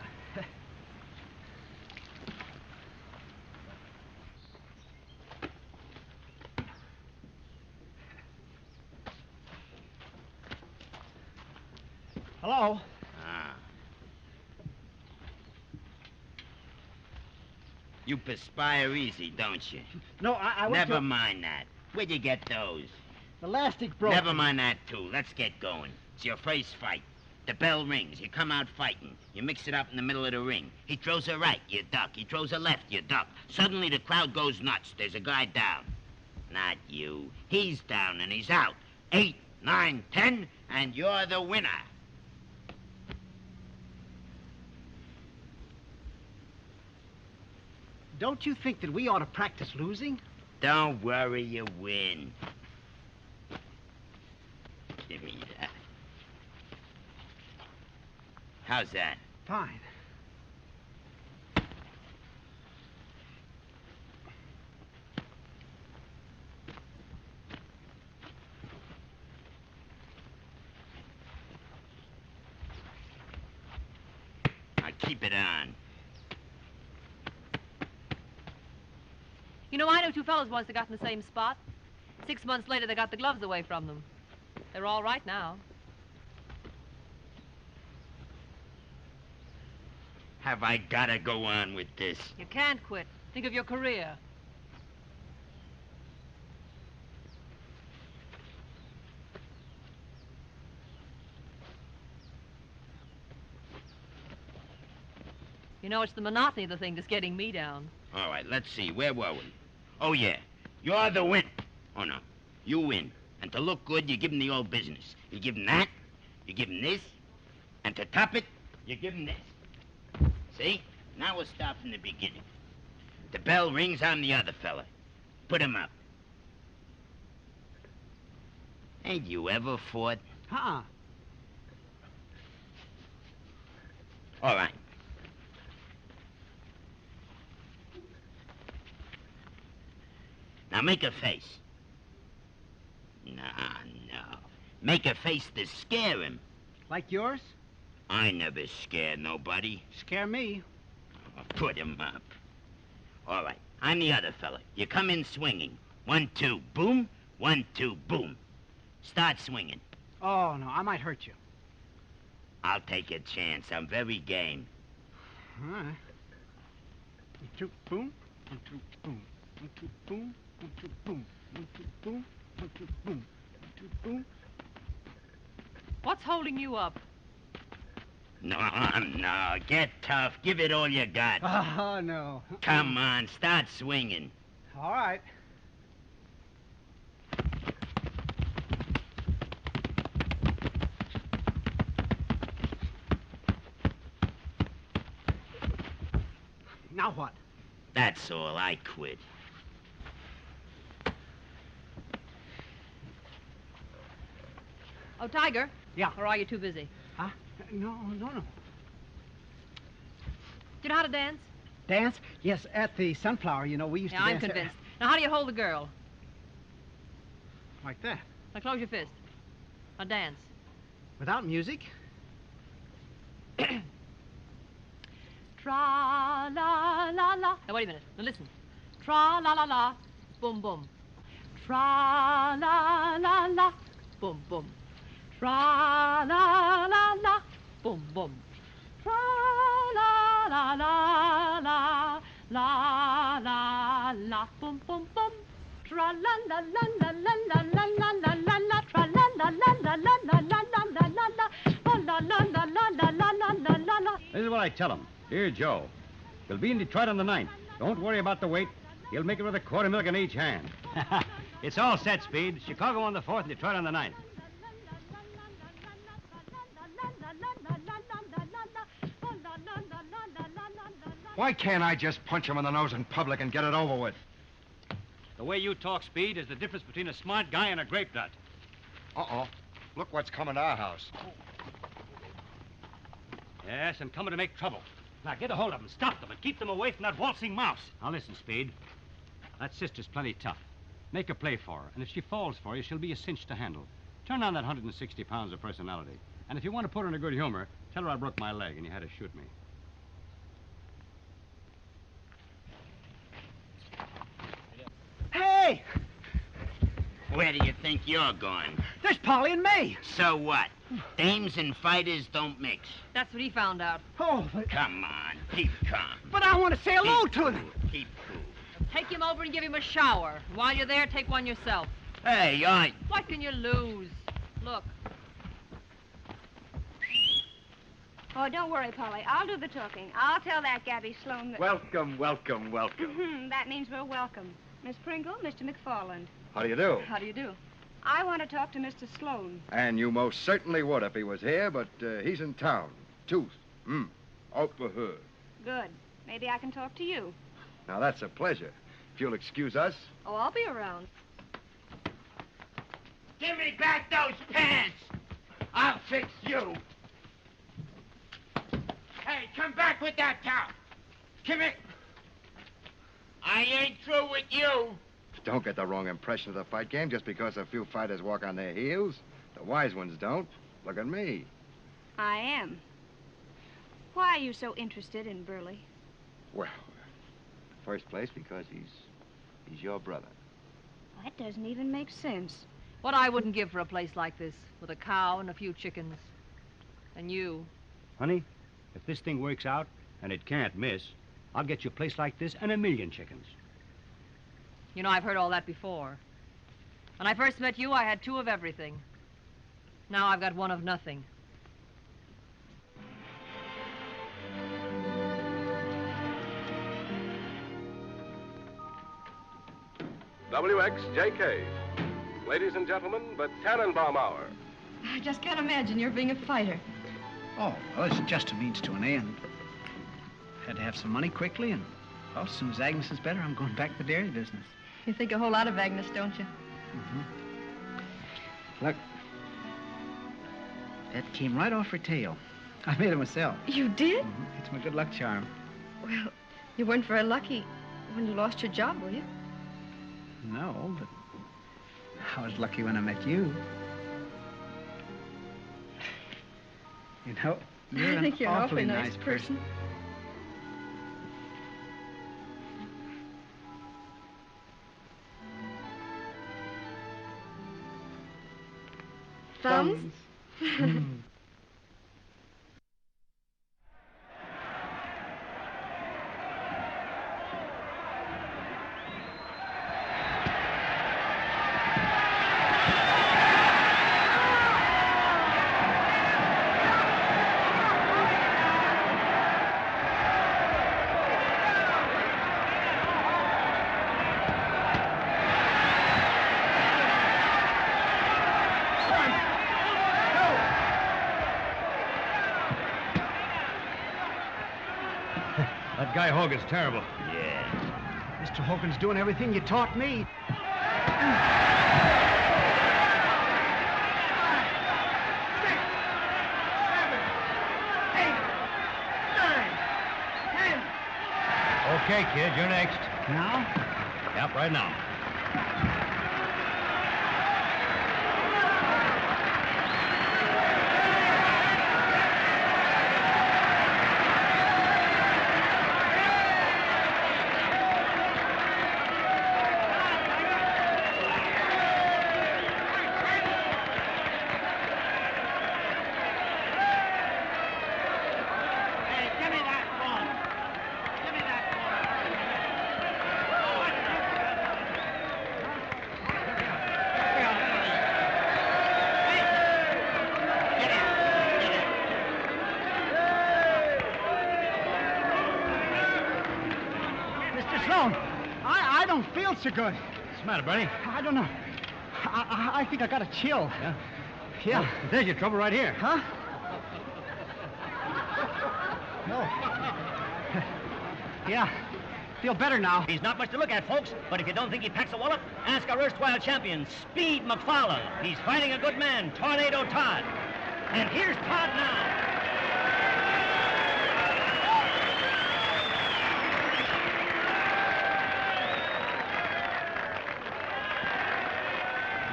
Hello? Ah. You perspire easy, don't you? No, I was... Never mind that. Where'd you get those? The elastic broke. Never mind that, too. Let's get going. It's your first fight. The bell rings. You come out fighting. You mix it up in the middle of the ring. He throws a right, you duck. He throws a left, you duck. Suddenly the crowd goes nuts. There's a guy down. Not you. He's down and he's out. 8, 9, 10, and you're the winner. Don't you think that we ought to practice losing? Don't worry, you win. Give me that. How's that? Fine. Now keep it on. You know, I know two fellows once that got in the same spot. 6 months later, they got the gloves away from them. They're all right now. Have I gotta go on with this? You can't quit. Think of your career. You know, it's the monotony of the thing that's getting me down. All right, let's see. Where were we? Oh, yeah. You're the win. Oh, no. You win. And to look good, you give him the old business. You give him that, you give him this, and to top it, you give him this. See? Now we'll start from the beginning. The bell rings, I'm the other fella. Put him up. Ain't you ever fought? Uh-uh. All right. Now make a face. No. Make a face to scare him. Like yours? I never scare nobody. Scare me. Put him up. All right, I'm the other fella. You come in swinging. 1, 2, boom. 1, 2, boom. Start swinging. Oh, no, I might hurt you. I'll take a chance. I'm very game. All right. 1, 2, boom. 1, 2, boom. 1, 2, boom. 1, 2, boom. 1, 2, boom. 1, 2, boom. 1, 2, boom. What's holding you up? No. Get tough. Give it all you got. Oh, no. Come on, start swinging. All right. Now what? That's all. I quit. Oh, Tiger? Yeah. Or are you too busy? Huh? No. Do you know how to dance? Dance? Yes, at the Sunflower, you know, we used to Yeah, I'm dance. convinced. Now, how do you hold the girl? Like that. Now, close your fist. Now, dance. Without music? Tra-la-la-la. Now, wait a minute. Now, listen. Tra-la-la-la. Boom, boom. Tra-la-la-la. Boom, boom. Tra-la-la-la. Boom, boom. Tra-la-la-la-la. La-la-la. Boom, boom, boom. Tra-la-la-la-la-la-la-la-la-la. Tra-la-la-la-la-la-la-la-la-la. La-la-la-la-la-la-la-la-la. This is what I tell him. Dear Joe, he'll be in Detroit on the 9th. Don't worry about the weight. He'll make it with a quart of milk in each hand. It's all set, Speed. Chicago on the 4th and Detroit on the 9th. Why can't I just punch him in the nose in public and get it over with? The way you talk, Speed, is the difference between a smart guy and a grape nut. Uh-oh. Look what's coming to our house. Yes, and coming to make trouble. Now, get a hold of them, stop them, and keep them away from that waltzing mouse. Now, listen, Speed. That sister's plenty tough. Make a play for her, and if she falls for you, she'll be a cinch to handle. Turn on that 160 pounds of personality. And if you want to put her in a good humor, tell her I broke my leg and you had to shoot me. Hey! Where do you think you're going? There's Polly and May. So what? Dames and fighters don't mix. That's what he found out. Oh, but Come on, keep calm. I want to say hello Keep to them. cool, keep cool. Take him over and give him a shower. While you're there, take one yourself. Hey, What can you lose? Look. Oh, don't worry, Polly. I'll do the talking. I'll tell that Gabby Sloan that... Welcome, welcome, welcome. That means we're welcome. Miss Pringle, Mr. McFarland. How do you do? How do you do? I want to talk to Mr. Sloan. And you most certainly would if he was here, but he's in town. Tooth. Out for her. Good. Maybe I can talk to you. Now, that's a pleasure. If you'll excuse us. Oh, I'll be around. Give me back those pants! I'll fix you. Hey, come back with that towel. Come here. I ain't through with you. Don't get the wrong impression of the fight game just because a few fighters walk on their heels. The wise ones don't. Look at me. I am. Why are you so interested in Burley? Well, first place because he's your brother. That doesn't even make sense. What I wouldn't give for a place like this, with a cow and a few chickens. And you. Honey, if this thing works out, and it can't miss, I'll get you a place like this and 1,000,000 chickens. You know, I've heard all that before. When I first met you, I had 2 of everything. Now I've got 1 of nothing. WXJK. Ladies and gentlemen, the Tannenbaum Hour. I just can't imagine you're being a fighter. Oh, well, it's just a means to an end. Had to have some money quickly, and, well, as soon as Agnes is better, I'm going back to the dairy business. You think a whole lot of Agnes, don't you? Look. That came right off her tail. I made it myself. You did? It's my good luck charm. Well, you weren't very lucky when you lost your job, were you? No, but I was lucky when I met you. You know, you're I think you're an awfully nice person. Thumbs? That guy Hogan's terrible. Yeah. Mr. Hogan's doing everything you taught me. 10. Okay, kid, you're next. Now? Yep, right now. I don't feel so good. What's the matter, buddy? I don't know. I think I got a chill. Yeah? Yeah. Well, there's your trouble right here. Huh? No. Yeah. Feel better now. He's not much to look at, folks, but if you don't think he packs a wallop, ask our erstwhile champion, Speed McFarland. He's fighting a good man, Tornado Todd. And here's Todd now.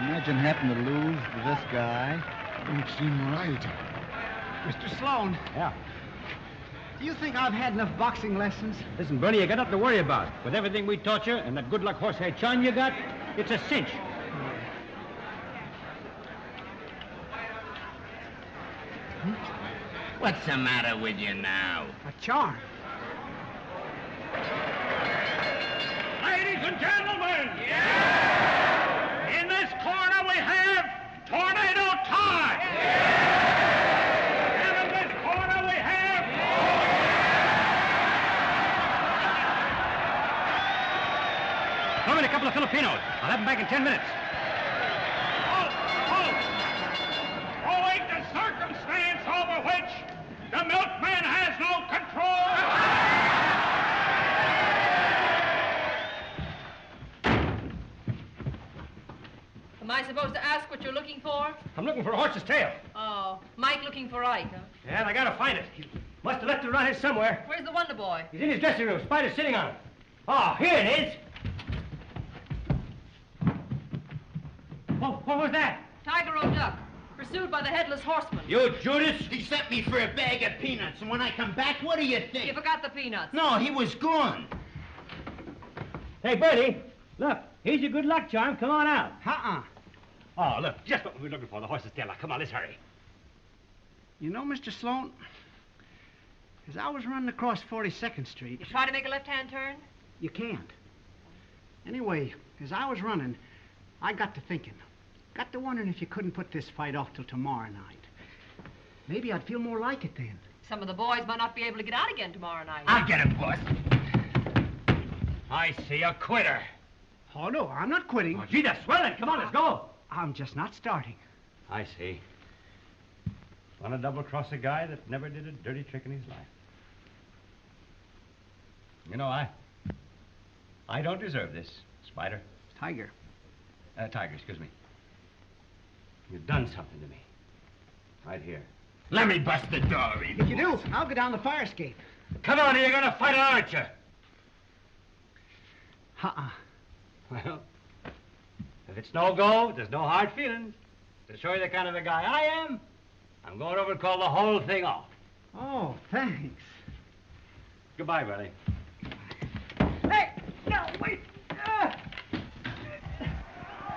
Imagine having to lose to this guy. Don't seem right. Mr. Sloan. Yeah. Do you think I've had enough boxing lessons? Listen, Bernie, you got nothing to worry about. With everything we taught you and that good luck horsehair chun you got, it's a cinch. What's the matter with you now? A charm. Ladies and gentlemen! Yeah! In this corner we have Tornado Todd! Yeah! And in this corner we have... Come in a couple of Filipinos. I'll have them back in 10 minutes. Owing to circumstance over which the milkman has no control... Am I supposed to ask what you're looking for? I'm looking for a horse's tail. Oh, Mike looking for Ike, huh? Yeah, and I gotta find it. He must have left it around here somewhere. Where's the Wonder Boy? He's in his dressing room. Spider's sitting on it. Oh, here it is. What was that? Tiger O'Duck, pursued by the Headless Horseman. You Judas? He sent me for a bag of peanuts, and when I come back, what do you think? You forgot the peanuts. No, he was gone. Hey, Bertie, look, here's your good luck charm. Come on out. Uh-uh. Oh, look, just what we were looking for, the horse's tail. Now, come on, let's hurry. You know, Mr. Sloan, as I was running across 42nd Street... You try to make a left-hand turn? You can't. Anyway, as I was running, I got to thinking. Got to wondering if you couldn't put this fight off till tomorrow night. Maybe I'd feel more like it then. Some of the boys might not be able to get out again tomorrow night. I'll get him, boss. I see a quitter. Oh, no, I'm not quitting. Oh, gee, that's swelling. Come on, let's go. I'm just not starting. I see. Want to double-cross a guy that never did a dirty trick in his life. You know, I don't deserve this, Spider. Tiger. Tiger, excuse me. You've done something to me. Right here. Let me bust the door in. If you do, I'll go down the fire escape. Come on, you're gonna fight, aren't you? Uh-uh. Well, if it's no go, there's no hard feelings. To show you the kind of a guy I am, I'm going over and call the whole thing off. Oh, thanks. Goodbye, Verree. Hey, no, wait.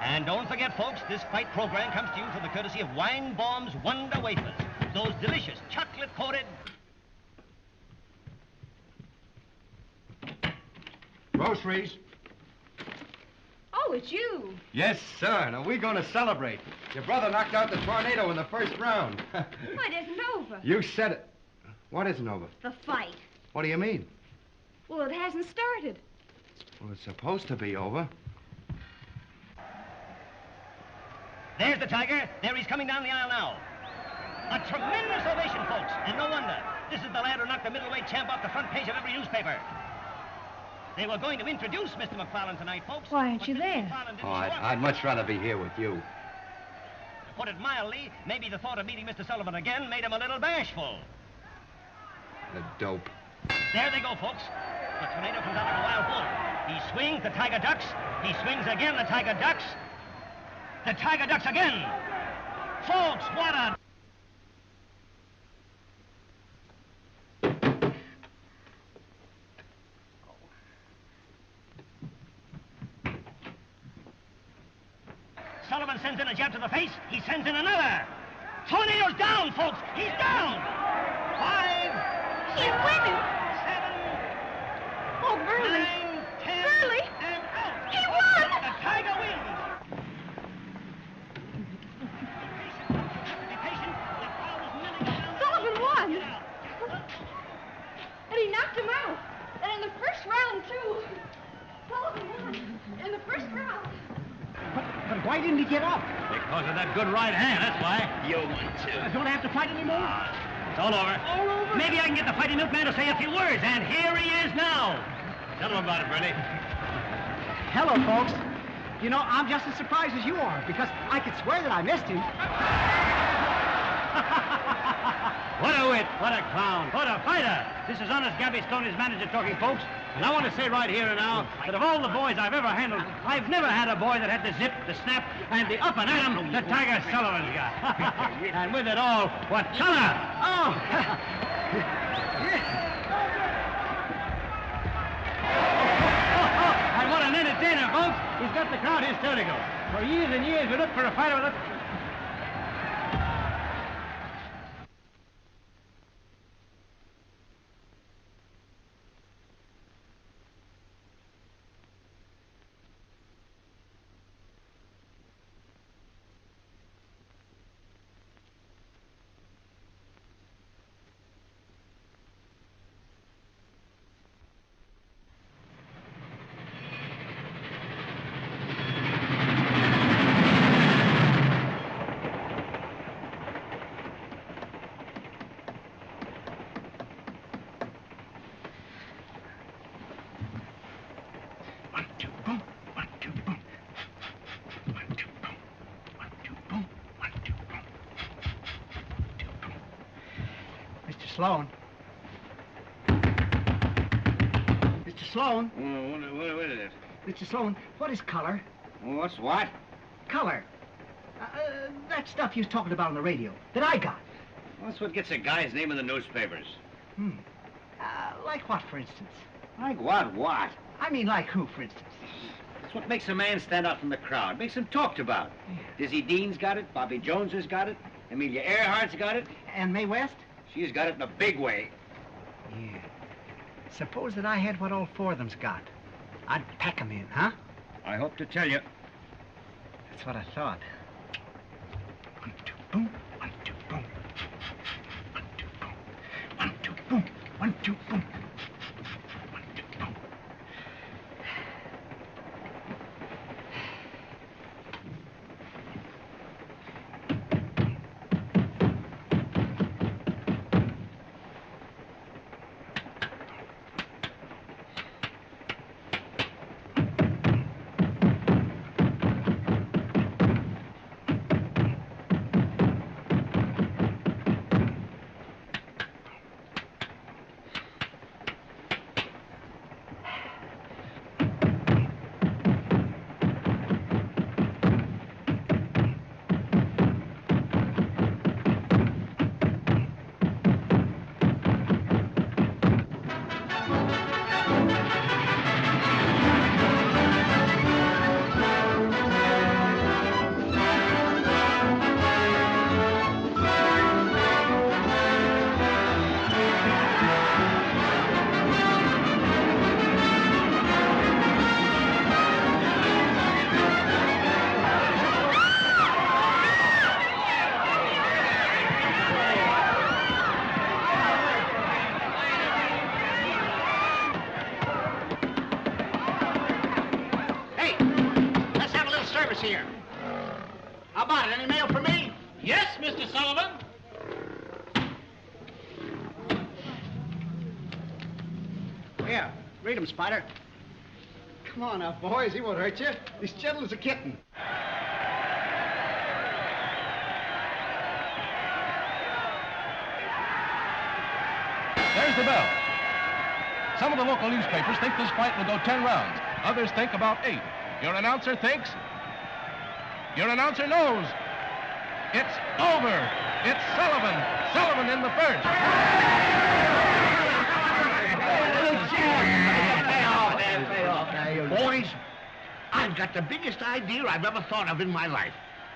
And don't forget, folks, this fight program comes to you from the courtesy of Weinbaum's Wonder Wafers. Those delicious chocolate-coated... Groceries. Oh, it's you. Yes, sir. Now, we're going to celebrate. Your brother knocked out the Tornado in the first round. Well, it isn't over. You said it. What isn't over? The fight. What do you mean? Well, it hasn't started. Well, it's supposed to be over. There's the Tiger. There he's coming down the aisle now. A tremendous ovation, folks, and no wonder. This is the lad who knocked the middleweight champ off the front page of every newspaper. They were going to introduce Mr. McFarlane tonight, folks. Why aren't you there? Oh, I'd much rather be here with you. To put it mildly, maybe the thought of meeting Mr. Sullivan again made him a little bashful. The dope. There they go, folks. The Tornado comes out like a wild bull. He swings, the Tiger ducks. He swings again, the Tiger ducks. The Tiger ducks again. Folks, what a... Sullivan sends in a jab to the face. He sends in another. Tornado's down, folks. He's down. 5. He's winning. 7. Oh, Verree. 9, 10. Verree. And out. He won. The Tiger wins. Be patient. The crowd is milling around. Sullivan won. Get out. And he knocked him out. And in the first round, too. Sullivan won. In the first round. But why didn't he get up? Because of that good right hand, that's why. You won, too. Don't I have to fight anymore? It's all over. All over? Maybe I can get the fighting milkman to say a few words, and here he is now. Tell him about it, Bernie. Hello, folks. You know, I'm just as surprised as you are, because I could swear that I missed him. What a wit, what a clown, what a fighter. This is honest Gabby Stone, his manager, talking, folks. And I want to say right here and now that of all the boys I've ever handled, I've never had a boy that had the zip, the snap, and the up and at 'em that Tiger Sullivan's got. And with it all, what color? Oh! And what an entertainer, folks. He's got the crowd hysterical. For years and years, we looked for a fighter with a... Sloan. Mr. Sloan. What is it? Mr. Sloan, what is color? What's what? Color. That stuff you was talking about on the radio that I got. That's what gets a guy's name in the newspapers. Like what, for instance? Like what? I mean, like who, for instance? That's what makes a man stand out from the crowd. Makes him talked about. Yeah. Dizzy Dean's got it. Bobby Jones has got it. Amelia Earhart's got it. And Mae West? She's got it in a big way. Yeah. Suppose that I had what all four of them's got. I'd pack 'em in, huh? I hope to tell you. That's what I thought. 1, 2, boom. 1, 2, boom. 1, 2, boom. 1, 2, boom. 1, 2, boom. 1, 2, boom. Here. How about it? Any mail for me? Yes, Mr. Sullivan. Yeah, read 'em, Spider. Come on now, boys. He won't hurt you. He's gentle as a kitten. There's the bell. Some of the local newspapers think this fight will go 10 rounds. Others think about 8. Your announcer thinks. Your announcer knows. It's over. It's Sullivan. Sullivan in the first. Boys, I've got the biggest idea I've ever thought of in my life.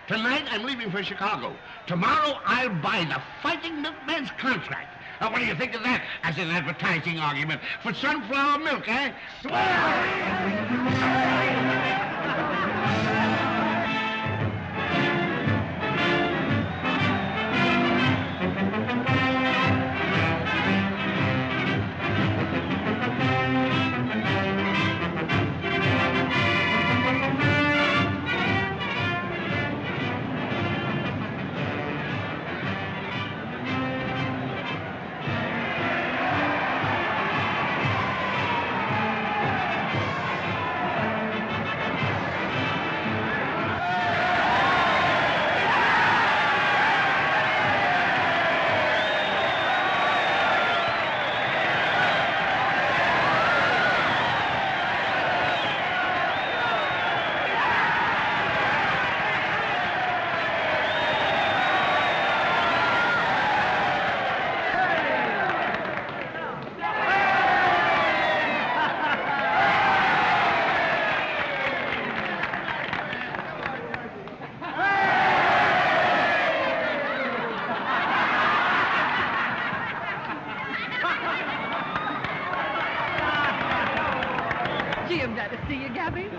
Tonight, I'm leaving for Chicago. Tomorrow, I'll buy the Fighting Milkman's contract. Now, what do you think of that as an advertising argument for sunflower milk, eh? Glad to see you, Gabby.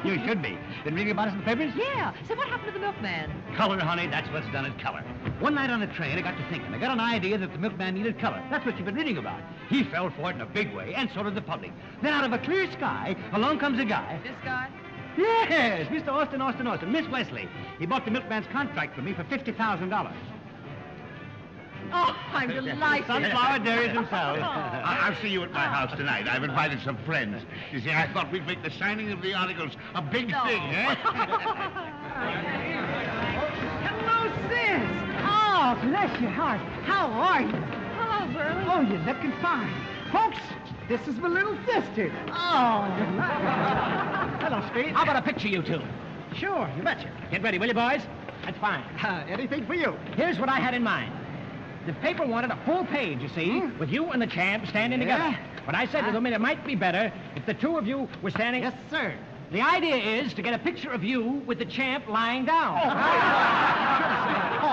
You should be. Been reading about us in the papers? Yeah. So what happened to the milkman? Color, honey, that's what's done it, color. One night on the train, I got to thinking. I got an idea that the milkman needed color. That's what you've been reading about. He fell for it in a big way, and so did the public. Then out of a clear sky, along comes a guy. This guy? Yes, Mr. Austin, Miss Wesley. He bought the milkman's contract for me for $50,000. Oh, I'm delighted. Sunflower dairies themselves. I'll see you at my house tonight. I've invited some friends. You see, I thought we'd make the signing of the articles a big thing, eh? Hello, sis. Oh, bless your heart. How are you? Hello, Verree. Oh, you're looking fine. Folks, this is my little sister. Oh. Hello, Speed. How about a picture, you two? Sure, you betcha. Get ready, will you, boys? That's fine. Anything for you. Here's what I had in mind. The paper wanted a full page, you see, with you and the champ standing together. But I said to them, it might be better if the two of you were standing... Yes, sir. The idea is to get a picture of you with the champ lying down.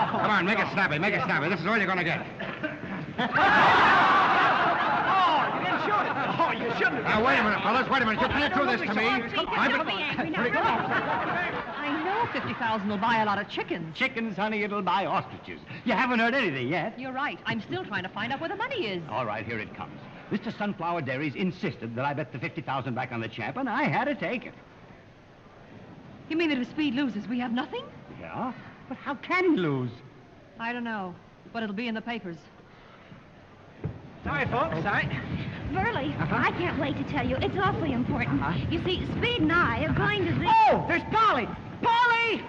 Come on, make it snappy, make it snappy. This is all you're going to get. Oh, you didn't shoot it. Oh, you shouldn't have. Now, wait a minute, fellas. Wait a minute. You can't do this to me. I know 50,000 will buy a lot of chickens. Chickens, honey, it'll buy ostriches. You haven't heard anything yet. You're right. I'm still trying to find out where the money is. All right, here it comes. Mr. Sunflower Dairies insisted that I bet the 50,000 back on the champ, and I had to take it. You mean that if Speed loses, we have nothing? Yeah? But how can he lose? I don't know, but it'll be in the papers. Sorry, folks. Sorry. Verree, I can't wait to tell you. It's awfully important. You see, Speed and I are going to the... Oh, there's Polly! Polly!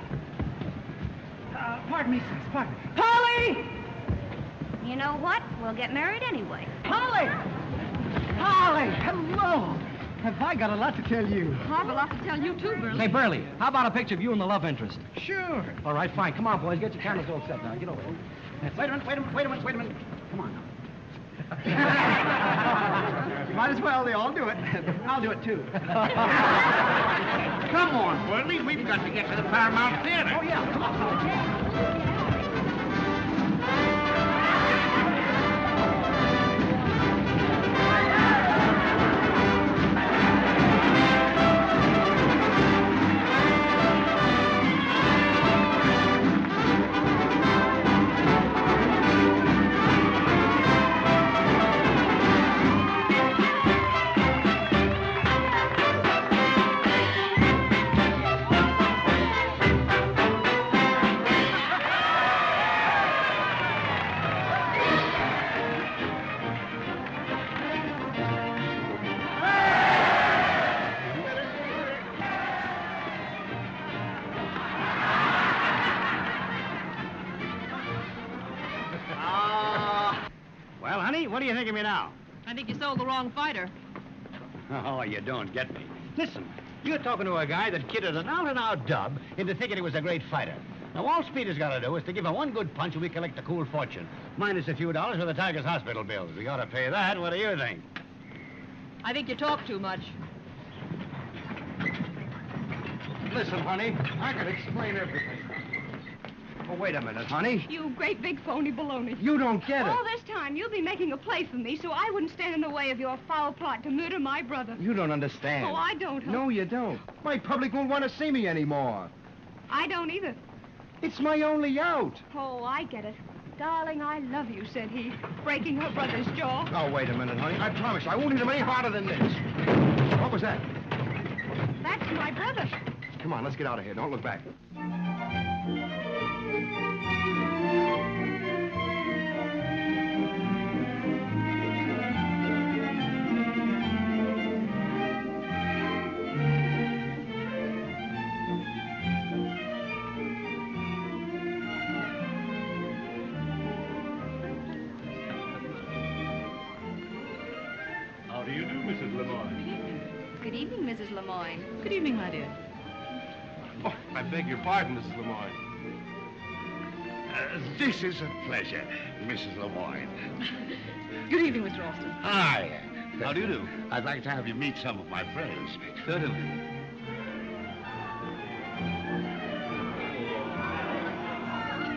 Pardon me, sis. Pardon me. Polly! You know what? We'll get married anyway. Polly! Polly, hello. Have I got a lot to tell you? I have a lot to tell you, too, Verree. Hey, Verree, how about a picture of you and the love interest? Sure. All right, fine. Come on, boys. Get your cameras all set now. Get over here. Wait a minute. Come on now. You might as well. They all do it. I'll do it, too. Come on, Verree. We've got to get to the Paramount Theater. Oh, yeah. Come on. Well, honey, what do you think of me now? I think you sold the wrong fighter. Oh, you don't get me. Listen, you're talking to a guy that kidded an out-and-out dub into thinking he was a great fighter. Now, all Speed has got to do is to give him one good punch and we collect a cool fortune. Minus a few dollars for the Tiger's hospital bills. We ought to pay that. What do you think? I think you talk too much. Listen, honey, I can explain everything. Oh, wait a minute, honey. You great big phony baloney. You don't get it. All this time, you'll be making a play for me so I wouldn't stand in the way of your foul plot to murder my brother. You don't understand. Oh, I don't, huh? No, you don't. My public won't want to see me anymore. I don't either. It's my only out. Oh, I get it. Darling, I love you, said he, breaking her brother's jaw. Oh, wait a minute, honey. I promise I won't hit him any harder than this. What was that? That's my brother. Come on, let's get out of here. Don't look back. How do you do, Mrs. Lemoyne? Good evening, Mrs. Lemoyne. Good evening, my dear. Oh, I beg your pardon, Mrs. Lemoyne. This is a pleasure, Mrs. Lemoyne. Good evening, Mr. Austin. Hi. How do you do? I'd like to have you meet some of my friends. Certainly.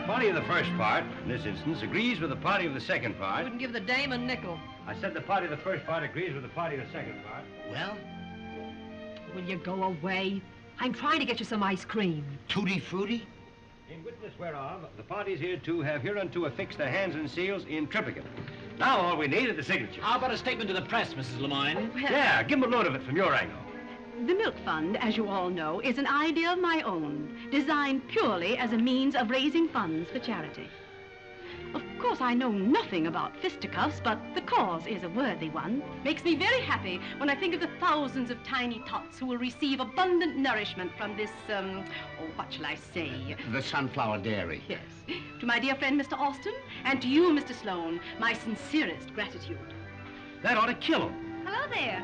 Party of the first part, in this instance, agrees with the party of the second part. Wouldn't give the dame a nickel. I said the party of the first part agrees with the party of the second part. Well, Will you go away? I'm trying to get you some ice cream. Tutti frutti? In witness whereof, the parties hereto have hereunto affixed their hands and seals in triplicate. Now all we need is the signature. How about a statement to the press, Mrs. Lemoyne? Well, Yeah, give them a load of it from your angle. The Milk Fund, as you all know, is an idea of my own, designed purely as a means of raising funds for charity. Of course, I know nothing about fisticuffs, but the cause is a worthy one. Makes me very happy when I think of the thousands of tiny tots who will receive abundant nourishment from this, what shall I say? The Sunflower Dairy. Yes. To my dear friend, Mr. Austin, and to you, Mr. Sloan, my sincerest gratitude. That ought to kill him. Hello there.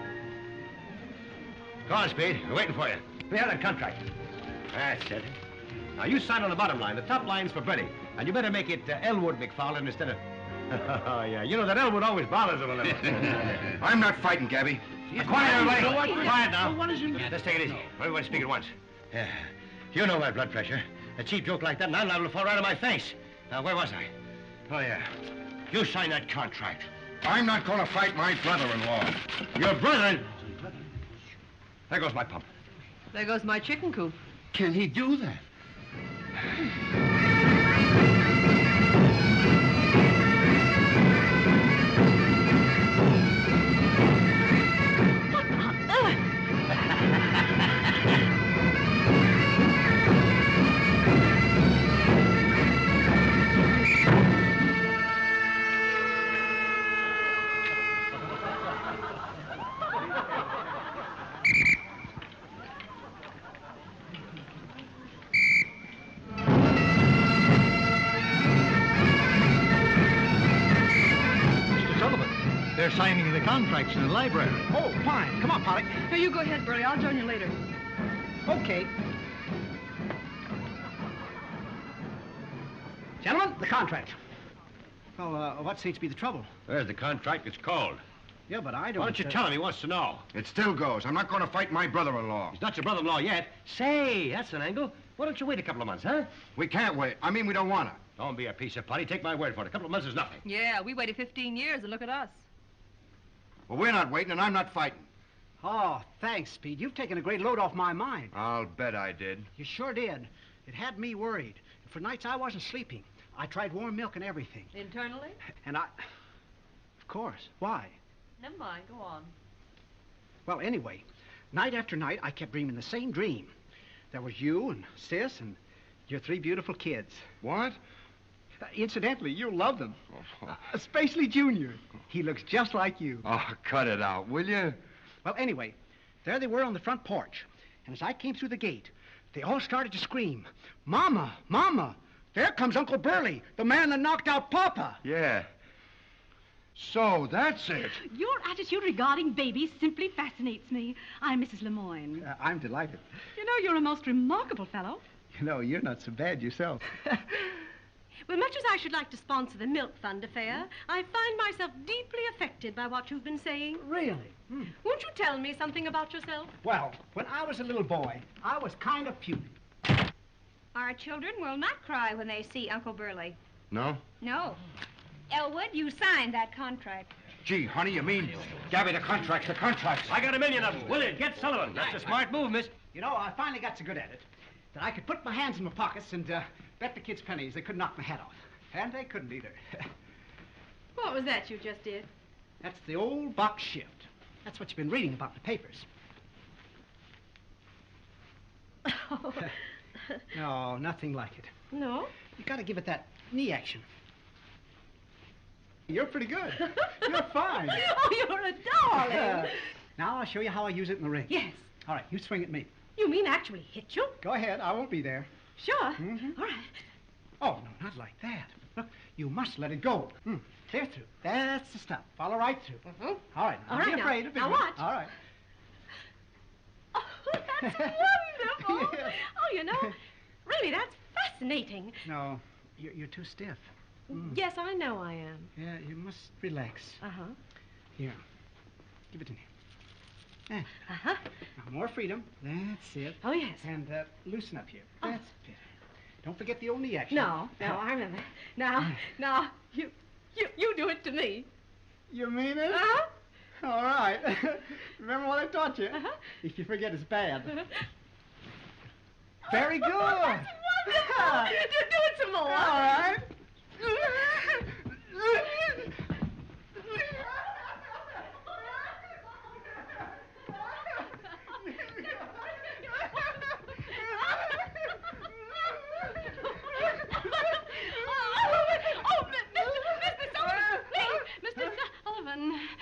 Go on, Speed. We're waiting for you. We have that contract. That's it. Now, you sign on the bottom line. The top line's for Verree. And you better make it Elwood McFarlane instead of... Oh, yeah. You know that Elwood always bothers him a little. I'm not fighting, Gabby. Quiet, everybody. You know what? Quiet now. What is it? Yeah, let's take it easy. Everybody speak at once. Yeah. You know my blood pressure. A cheap joke like that, and I'm liable to fall right on my face. Now, where was I? Oh, yeah. You signed that contract. I'm not going to fight my brother-in-law. Your brother? There goes my pump. There goes my chicken coop. Can he do that? They're signing the contracts in the library. Oh, fine. Come on, Polly. Here, you go ahead, Verree. I'll join you later. Okay. Gentlemen, the contract. Well, what seems to be the trouble? There's the contract. It's called. Yeah, but I don't... Why don't you tell him? He wants to know. It still goes. I'm not going to fight my brother-in-law. He's not your brother-in-law yet. Say, that's an angle. Why don't you wait a couple of months, huh? We can't wait. I mean, we don't want to. Don't be a piece of putty. Take my word for it. A couple of months is nothing. Yeah, we waited 15 years, and look at us. Well, we're not waiting, and I'm not fighting. Oh, thanks, Speed. You've taken a great load off my mind. I'll bet I did. You sure did. It had me worried. For nights I wasn't sleeping. I tried warm milk and everything. Internally? And I... Of course. Why? Never mind, go on. Well, anyway, night after night, I kept dreaming the same dream. There was you and Sis and your 3 beautiful kids. What? Incidentally, you'll love them. Especially Junior. He looks just like you. Oh, cut it out, will you? Well, anyway, there they were on the front porch. And as I came through the gate, they all started to scream, "Mama, Mama, there comes Uncle Burley, the man that knocked out Papa." Yeah. So, that's it. Your attitude regarding babies simply fascinates me. I'm Mrs. Lemoyne. I'm delighted. You know, you're a most remarkable fellow. You know, you're not so bad yourself. Well, much as I should like to sponsor the Milk Fund affair, I find myself deeply affected by what you've been saying. Really? Won't you tell me something about yourself? Well, when I was a little boy, I was kind of puny. Our children will not cry when they see Uncle Burley. No? No. Elwood, you signed that contract. Gee, honey, you mean... Gabby, the contracts. I got a million of them. Willie, get Sullivan. That's a smart move, miss. You know, I finally got so good at it that I could put my hands in my pockets and bet the kids pennies they couldn't knock my hat off. And they couldn't either. What was that you just did? That's the old box shift. That's what you've been reading about in the papers. Oh. No, nothing like it. No? You gotta give it that knee action. You're pretty good. You're fine. Oh, you're a darling. Now I'll show you how I use it in the ring. Yes. All right, you swing at me. You mean actually hit you? Go ahead, I won't be there. Sure. Mm-hmm. All right. Oh, no, not like that. Look, you must let it go. Clear through. That's the stuff. Follow right through. Mm-hmm. All right, All don't right, be afraid of it. now watch. All right. Oh, that's wonderful. Yeah. Oh, you know, really, that's fascinating. No, you're too stiff. Yes, I know I am. Yeah, you must relax. Uh-huh. Here, give it to me. Yeah. Uh-huh. Now, more freedom. That's it. Oh, yes. And loosen up here. That's it. Don't forget the old knee action. No, I remember. Now, you do it to me. You mean it? Uh-huh. All right. Remember what I taught you? If you forget, it's bad. Very good. That's wonderful. Do it some more. All right.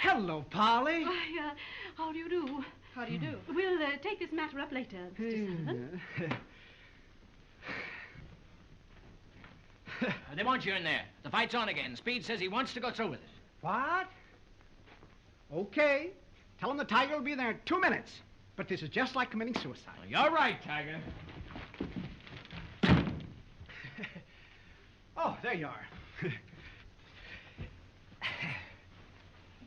Hello, Polly. Why, how do you do? How do you do? We'll take this matter up later, Mr. Sullivan. They want you in there. The fight's on again. Speed says he wants to go through with it. What? Okay. Tell him the Tiger will be there in 2 minutes. But this is just like committing suicide. Well, you're right, Tiger. Oh, there you are.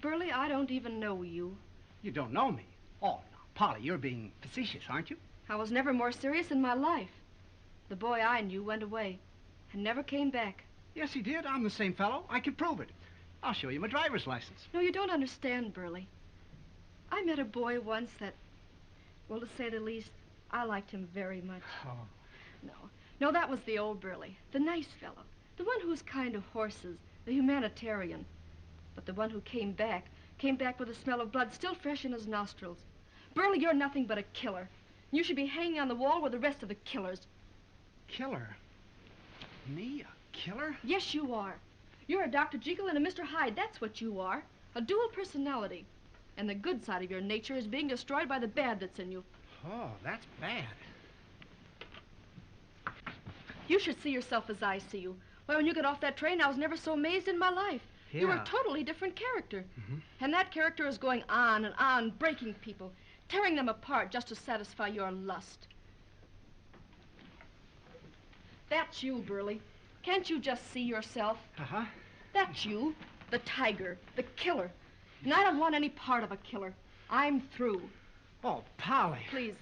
Burley, I don't even know you. You don't know me? Oh, no. Polly, you're being facetious, aren't you? I was never more serious in my life. The boy I knew went away and never came back. Yes, he did. I'm the same fellow. I can prove it. I'll show you my driver's license. No, you don't understand, Burley. I met a boy once that, well, to say the least, I liked him very much. Oh. No, that was the old Burley, the nice fellow, the one who's kind of horses, the humanitarian. But the one who came back with the smell of blood still fresh in his nostrils. Burley, you're nothing but a killer. You should be hanging on the wall with the rest of the killers. Killer? Me, a killer? Yes, you are. You're a Dr. Jekyll and a Mr. Hyde. That's what you are. A dual personality. And the good side of your nature is being destroyed by the bad that's in you. Oh, that's bad. You should see yourself as I see you. Why, when you got off that train, I was never so amazed in my life. Yeah. You were a totally different character. And that character is going on and on, breaking people, tearing them apart just to satisfy your lust. That's you, Burley. Can't you just see yourself? Uh-huh. That's you, the tiger, the killer. And I don't want any part of a killer. I'm through. Oh, Polly. Please.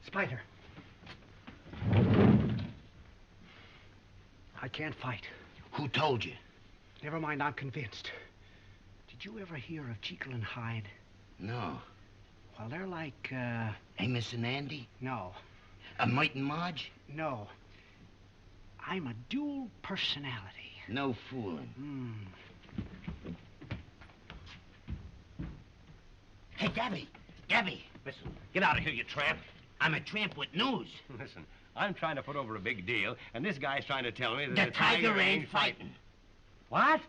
Spider. I can't fight. Who told you? Never mind, I'm convinced. Did you ever hear of Jekyll and Hyde? No. Well, they're like, Amos and Andy? No. A Mite and Marge? No. I'm a dual personality. No fooling. Hey, Gabby. Gabby. Listen, get out of here, you tramp. I'm a tramp with news. Listen, I'm trying to put over a big deal, and this guy's trying to tell me that the tiger ain't fighting. What?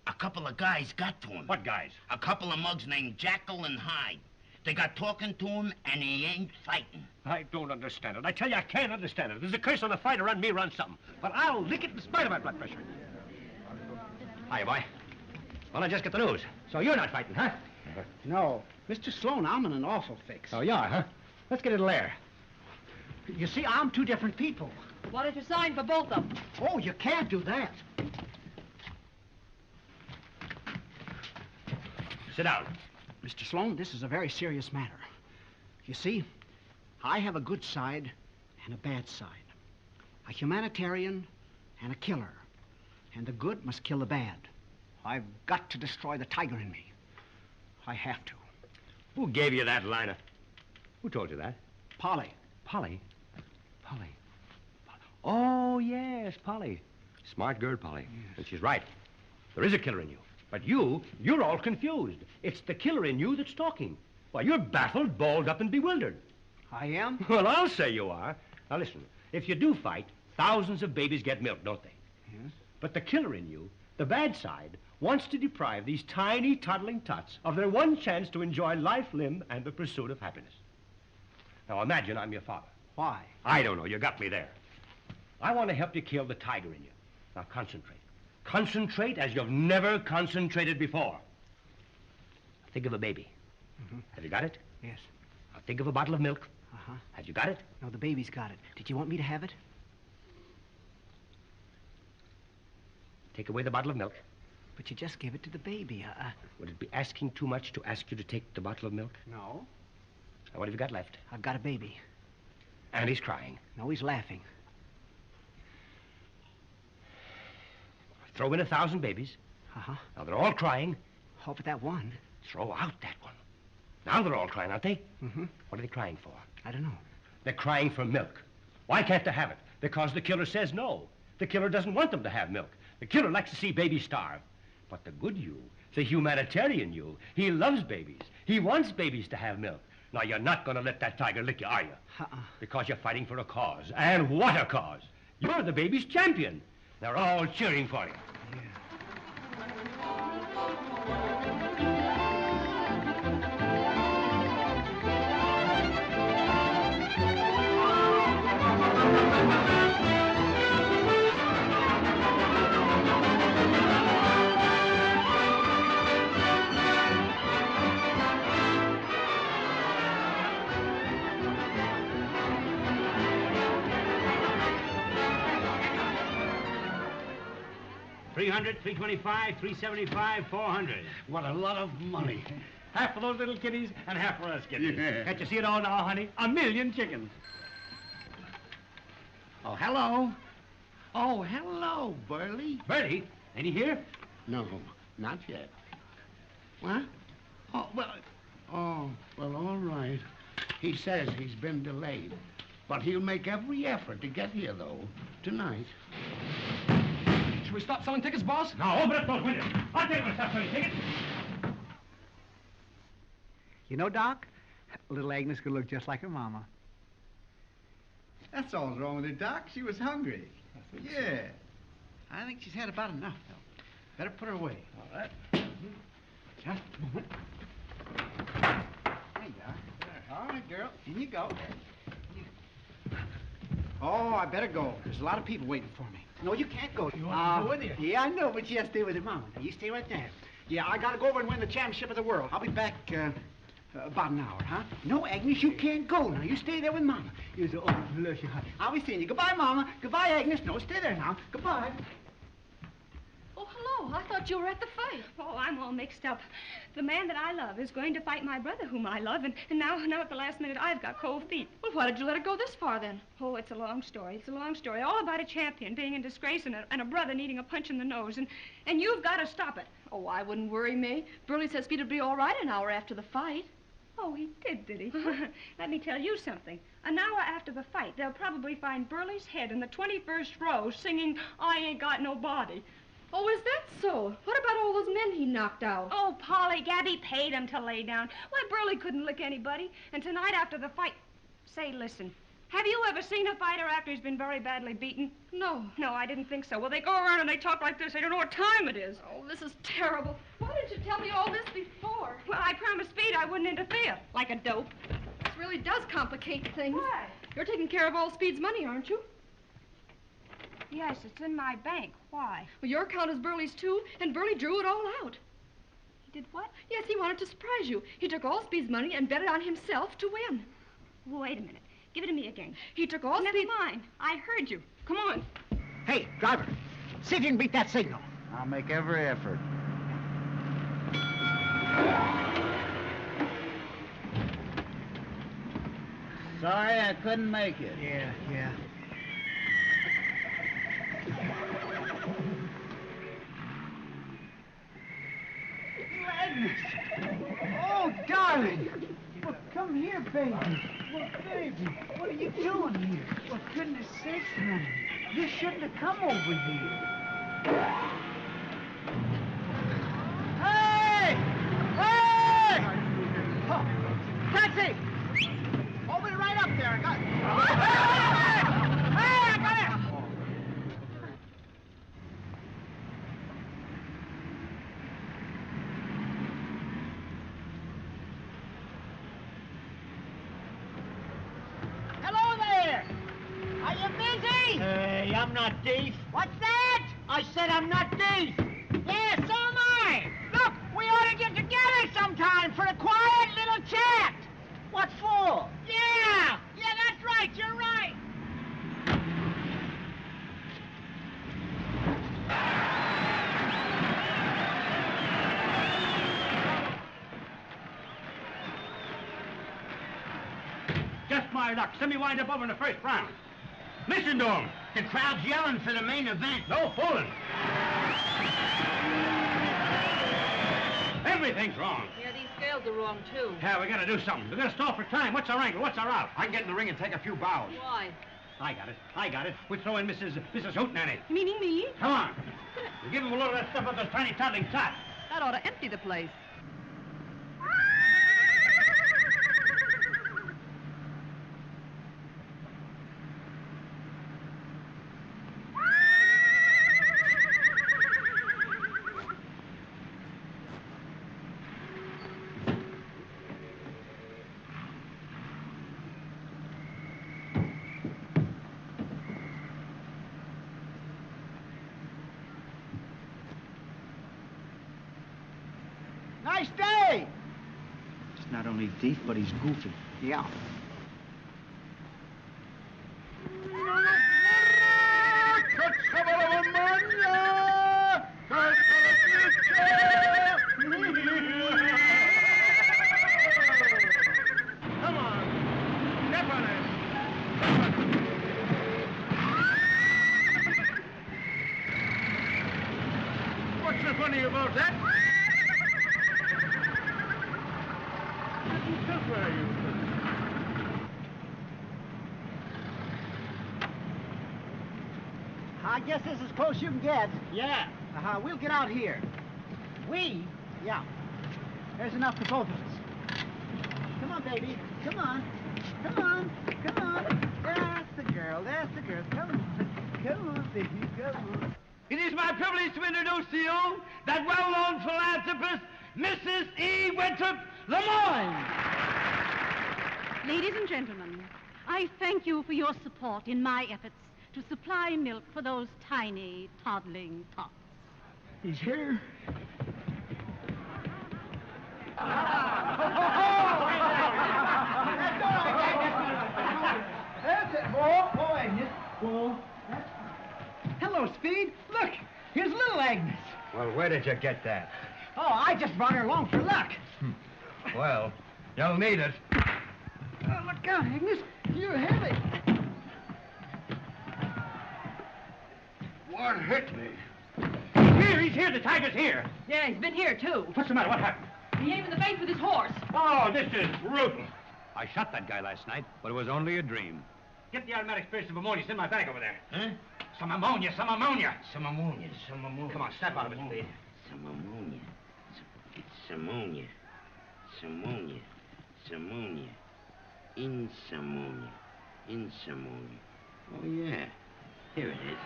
A couple of guys got to him. What guys? A couple of mugs named Jekyll and Hyde. They got talking to him, and he ain't fighting. I don't understand it. I tell you, I can't understand it. If there's a curse on the fighter, on me, run something. But I'll lick it in spite of my blood pressure. Hiya, boy. Well, I just get the news. So you're not fighting, huh? No. Mr. Sloan, I'm in an awful fix. Oh, you are, huh? Let's get it a lair. You see, I'm two different people. Why don't you sign for both of them? Oh, you can't do that. Sit down. Mr. Sloan, this is a very serious matter. You see, I have a good side and a bad side. A humanitarian and a killer. And the good must kill the bad. I've got to destroy the tiger in me. I have to. Who gave you that liner? Who told you that? Polly. Polly? Polly. Oh, yes, Polly. Smart girl, Polly. Yes. And she's right. There is a killer in you. But you're all confused. It's the killer in you that's talking. Why, you're baffled, balled up, and bewildered. I am? Well, I'll say you are. Now, listen. If you do fight, thousands of babies get milk, don't they? Yes. But the killer in you, the bad side, wants to deprive these tiny, toddling tots of their one chance to enjoy life, limb, and the pursuit of happiness. Now, imagine I'm your father. Why? I don't know. You got me there. I want to help you kill the tiger in you. Now concentrate. Concentrate as you've never concentrated before. Think of a baby. Mm-hmm. Have you got it? Yes. Now think of a bottle of milk. Uh-huh. Have you got it? No, the baby's got it. Did you want me to have it? Take away the bottle of milk. But you just gave it to the baby. Would it be asking too much to ask you to take the bottle of milk? No. Now, what have you got left? I've got a baby. And he's crying. No, he's laughing. Throw in 1,000 babies. Uh-huh. Now, they're all crying. Oh, but that one. Throw out that one. Now they're all crying, aren't they? Mm-hmm. What are they crying for? I don't know. They're crying for milk. Why can't they have it? Because the killer says no. The killer doesn't want them to have milk. The killer likes to see babies starve. But the good you, the humanitarian you, he loves babies. He wants babies to have milk. Now, you're not going to let that tiger lick you, are you? Uh-uh. Because you're fighting for a cause. And what a cause. You're the baby's champion. They're all cheering for you. $300, $325, $375, $400. What a lot of money. Half for those little kitties and half for us kitties. Yeah. Can't you see it all now, honey? 1,000,000 chickens. Oh, hello. Oh, hello, Burley. Bertie, ain't he here? No, not yet. What? Oh, well, all right. He says he's been delayed. But he'll make every effort to get here, though, tonight. Should we stop selling tickets, boss? Now, open up those windows. I'll tell you when to stop selling tickets. You know, Doc, little Agnes could look just like her mama. That's all's wrong with her, Doc. She was hungry. Yeah. I think she's had about enough, though. Better put her away. All right. Just a moment. There you are. All right, girl. In you go. Oh, I better go. There's a lot of people waiting for me. No, you can't go. You want me to go with you? Yeah, I know, but you have to stay with your mama. Now, you stay right there. Yeah, I gotta go over and win the championship of the world. I'll be back, about an hour, huh? No, Agnes, you can't go now. You stay there with Mama. You say, oh, bless your heart. I'll be seeing you. Goodbye, Mama. Goodbye, Agnes. No, stay there now. Goodbye. Oh, hello. I thought you were at the fight. Oh, I'm all mixed up. The man that I love is going to fight my brother, whom I love, and now at the last minute, I've got cold feet. Well, why did you let it go this far, then? Oh, it's a long story. It's a long story. All about a champion being in disgrace and a brother needing a punch in the nose, and you've got to stop it. Oh, I wouldn't worry, May. Burley says Speed would be all right an hour after the fight. Oh, he did he? Let me tell you something. An hour after the fight, they'll probably find Burley's head in the 21st row singing, I Ain't Got No Body. Oh, is that so? What about all those men he knocked out? Oh, Polly, Gabby paid him to lay down. Why, Burley couldn't lick anybody. And tonight after the fight... Say, listen, have you ever seen a fighter after he's been very badly beaten? No. No, I didn't think so. Well, they go around and they talk like this. They don't know what time it is. Oh, this is terrible. Why didn't you tell me all this before? Well, I promised Speed I wouldn't interfere, like a dope. This really does complicate things. Why? You're taking care of all Speed's money, aren't you? Yes, it's in my bank. Why? Well, your account is Burley's, too, and Burley drew it all out. He did what? Yes, he wanted to surprise you. He took all Speed's money and bet it on himself to win. Wait a minute. Give it to me again. He took all Never Speed... mind. I heard you. Come on. Hey, driver, see if you can beat that signal. I'll make every effort. Sorry, I couldn't make it. Yeah. Agnes! Oh, darling! Well, come here, baby. Well, baby, what are you doing here? For goodness sakes, honey. You shouldn't have come over here. Hey! Hey! Oh, taxi! Open it right up there. I got it. Hey, I got it! Hello there! I'm not deaf. What's that? I said I'm not deaf. Yeah, so am I. Look, we ought to get together sometime for a quiet little chat. What for? Yeah, that's right. You're right. Just my luck. Send me wind up over in the first round. Listen to him. The crowd's yelling for the main event. No fooling. Everything's wrong. Yeah, these scales are wrong, too. Yeah, we gotta do something. We gotta stall for time. What's our angle? What's our out? I can get in the ring and take a few bows. Why? I got it. We throw in Mrs. Hootenanny. Meaning me? Come on. We give him a load of that stuff up those tiny toddling tots. That ought to empty the place. Nice day! He's not only deaf, but he's goofy. Yeah. Come on. Step on it. What's so funny about that? I guess this is as close you can get. Yeah. We'll get out here. We? Yeah. There's enough for both of us. Come on, baby. Come on. Come on. Come on. That's the girl. That's the girl. Come on. Come on, baby. Come on. It is my privilege to introduce to you that well-known philanthropist, Mrs. E. Winthrop Lemoyne. Ladies and gentlemen, I thank you for your support in my efforts to supply milk for those tiny, toddling tots. He's here. That's it, Bo. Bo, Agnes. Bo. Hello, Speed. Look, here's little Agnes. Well, where did you get that? Oh, I just brought her along for luck. Well, you'll need it. Oh, look out, Agnes. You're heavy. What hit me? He's here. The tiger's here. Yeah, he's been here, too. What's the matter? What happened? He hit him in the face with his horse. Oh, this is brutal. I shot that guy last night, but it was only a dream. Get the automatic spirits of ammonia. Send my bag over there. Huh? Some ammonia. Some ammonia. Come on, snap out of it, Speed. Some ammonia. It's ammonia. Ammonia. Ammonia. Insammonia. Oh, yeah. Here it is.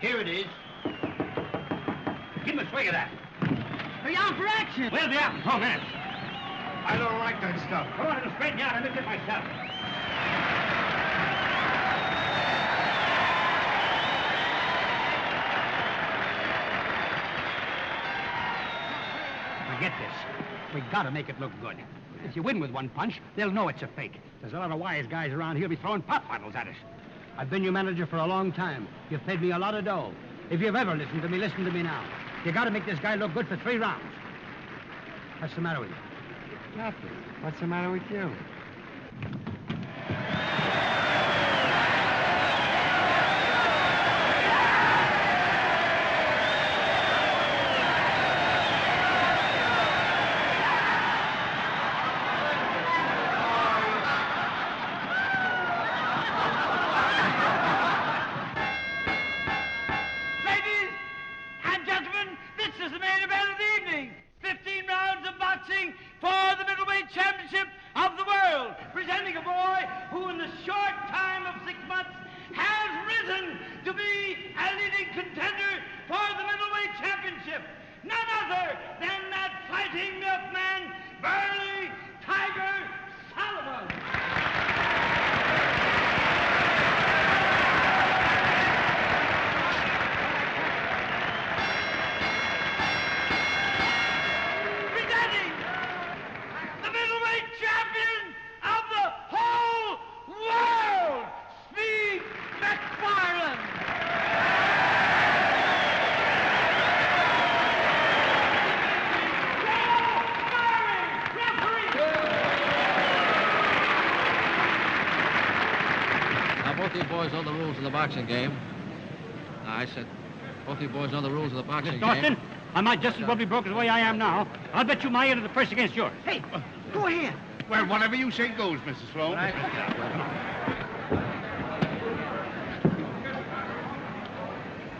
Here it is. Give him a swig of that. Are you out for action? We'll be out in 4 minutes. I don't like that stuff. Come on, it'll straighten you out. I missed it myself. Forget this. We gotta make it look good. If you win with one punch, they'll know it's a fake. There's a lot of wise guys around here who'll be throwing pop bottles at us. I've been your manager for a long time. You've paid me a lot of dough. If you've ever listened to me, listen to me now. You gotta make this guy look good for 3 rounds. What's the matter with you? Nothing. What's the matter with you? Ladies and gentlemen, this is the main event of the evening. 15 rounds of boxing for the middleweight championship of the world. Presenting a boy who in the short time of 6 months has risen to be a leading contender for the middleweight championship. None other than that fighting milkman, Verree Tiger Sullivan. know the rules of the boxing game. No, I said, both of you boys know the rules of the boxing Miss Dawson, game. I might just as well be broke as the way I am now. I'll bet you my end of the purse against yours. Hey, go ahead. Well, whatever you say goes, Mrs. Sloan.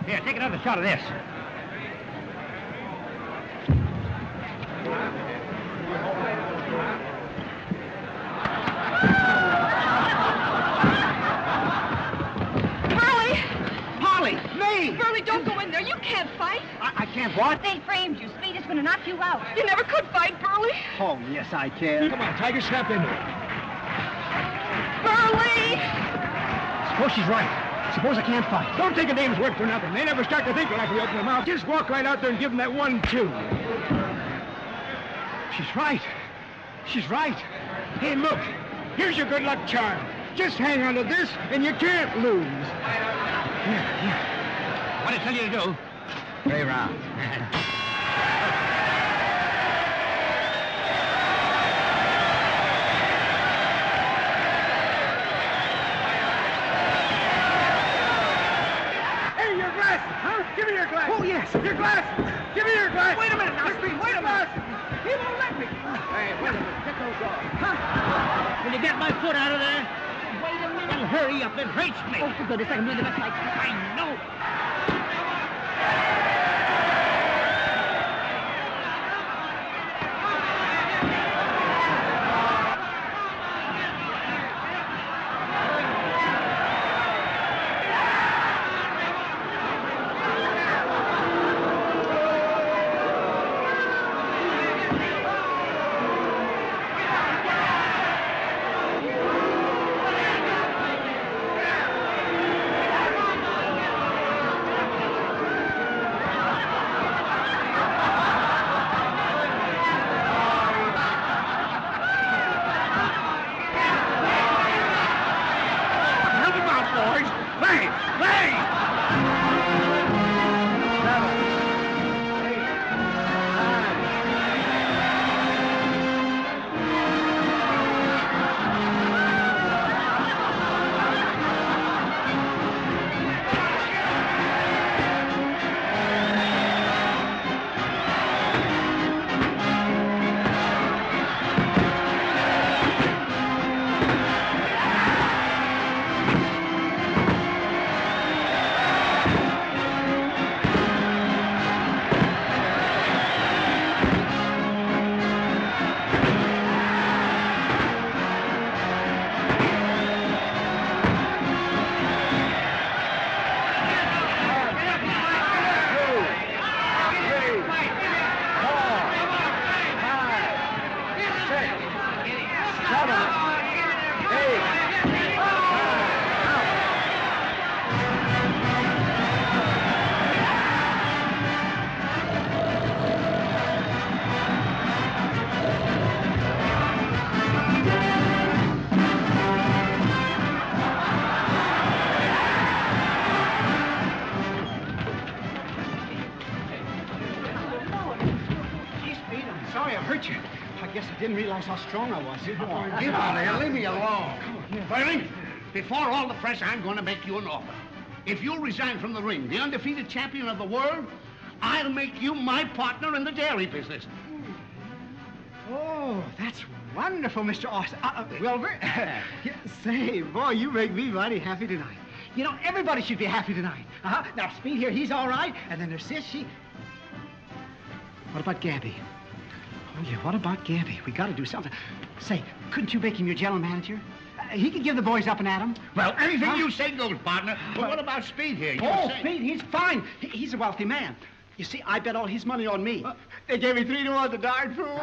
Here, take another shot of this. Verree, don't go in there. You can't fight. I can't what? They framed you. Speed is going to knock you out. You never could fight, Verree. Oh, yes, I can. Come on, Tiger, snap in. Verree! Suppose she's right. Suppose I can't fight. Don't take a dame's word for nothing. They never start to think like we open their mouth. Just walk right out there and give them that 1-2. She's right. She's right. Hey, look. Here's your good luck charm. Just hang on to this, and you can't lose. Here. What did I tell you to do? 3 rounds. Hey, your glasses, huh? Give me your glasses. Oh, yes. Your glasses. Give me your glasses. Wait a minute now, Speed. Wait a minute. He won't let me. Hey, wait a minute. Get those off. Huh? Will you get my foot out of there? Wait a minute. Well, hurry up. It hurts me. Oh, for goodness sake, I'm doing the best I can. I know. Didn't realize how strong I was. Get out of here. Leave me alone. Verree, before all the press, I'm going to make you an offer. If you resign from the ring, the undefeated champion of the world, I'll make you my partner in the dairy business. Oh, that's wonderful, Mr. Austin. Wilbur, say, boy, you make me mighty happy tonight. You know, everybody should be happy tonight. Now, Speed here, he's all right. And then there's Sis, she... What about Gabby? Oh, yeah, what about Gabby? We got to do something. Say, couldn't you make him your general manager? He could give the boys up and at 'em. Well, anything you say goes, partner. But what about Speed here? Speed, he's fine. He's a wealthy man. You see, I bet all his money on me. They gave me 3 to 1, the darn fools.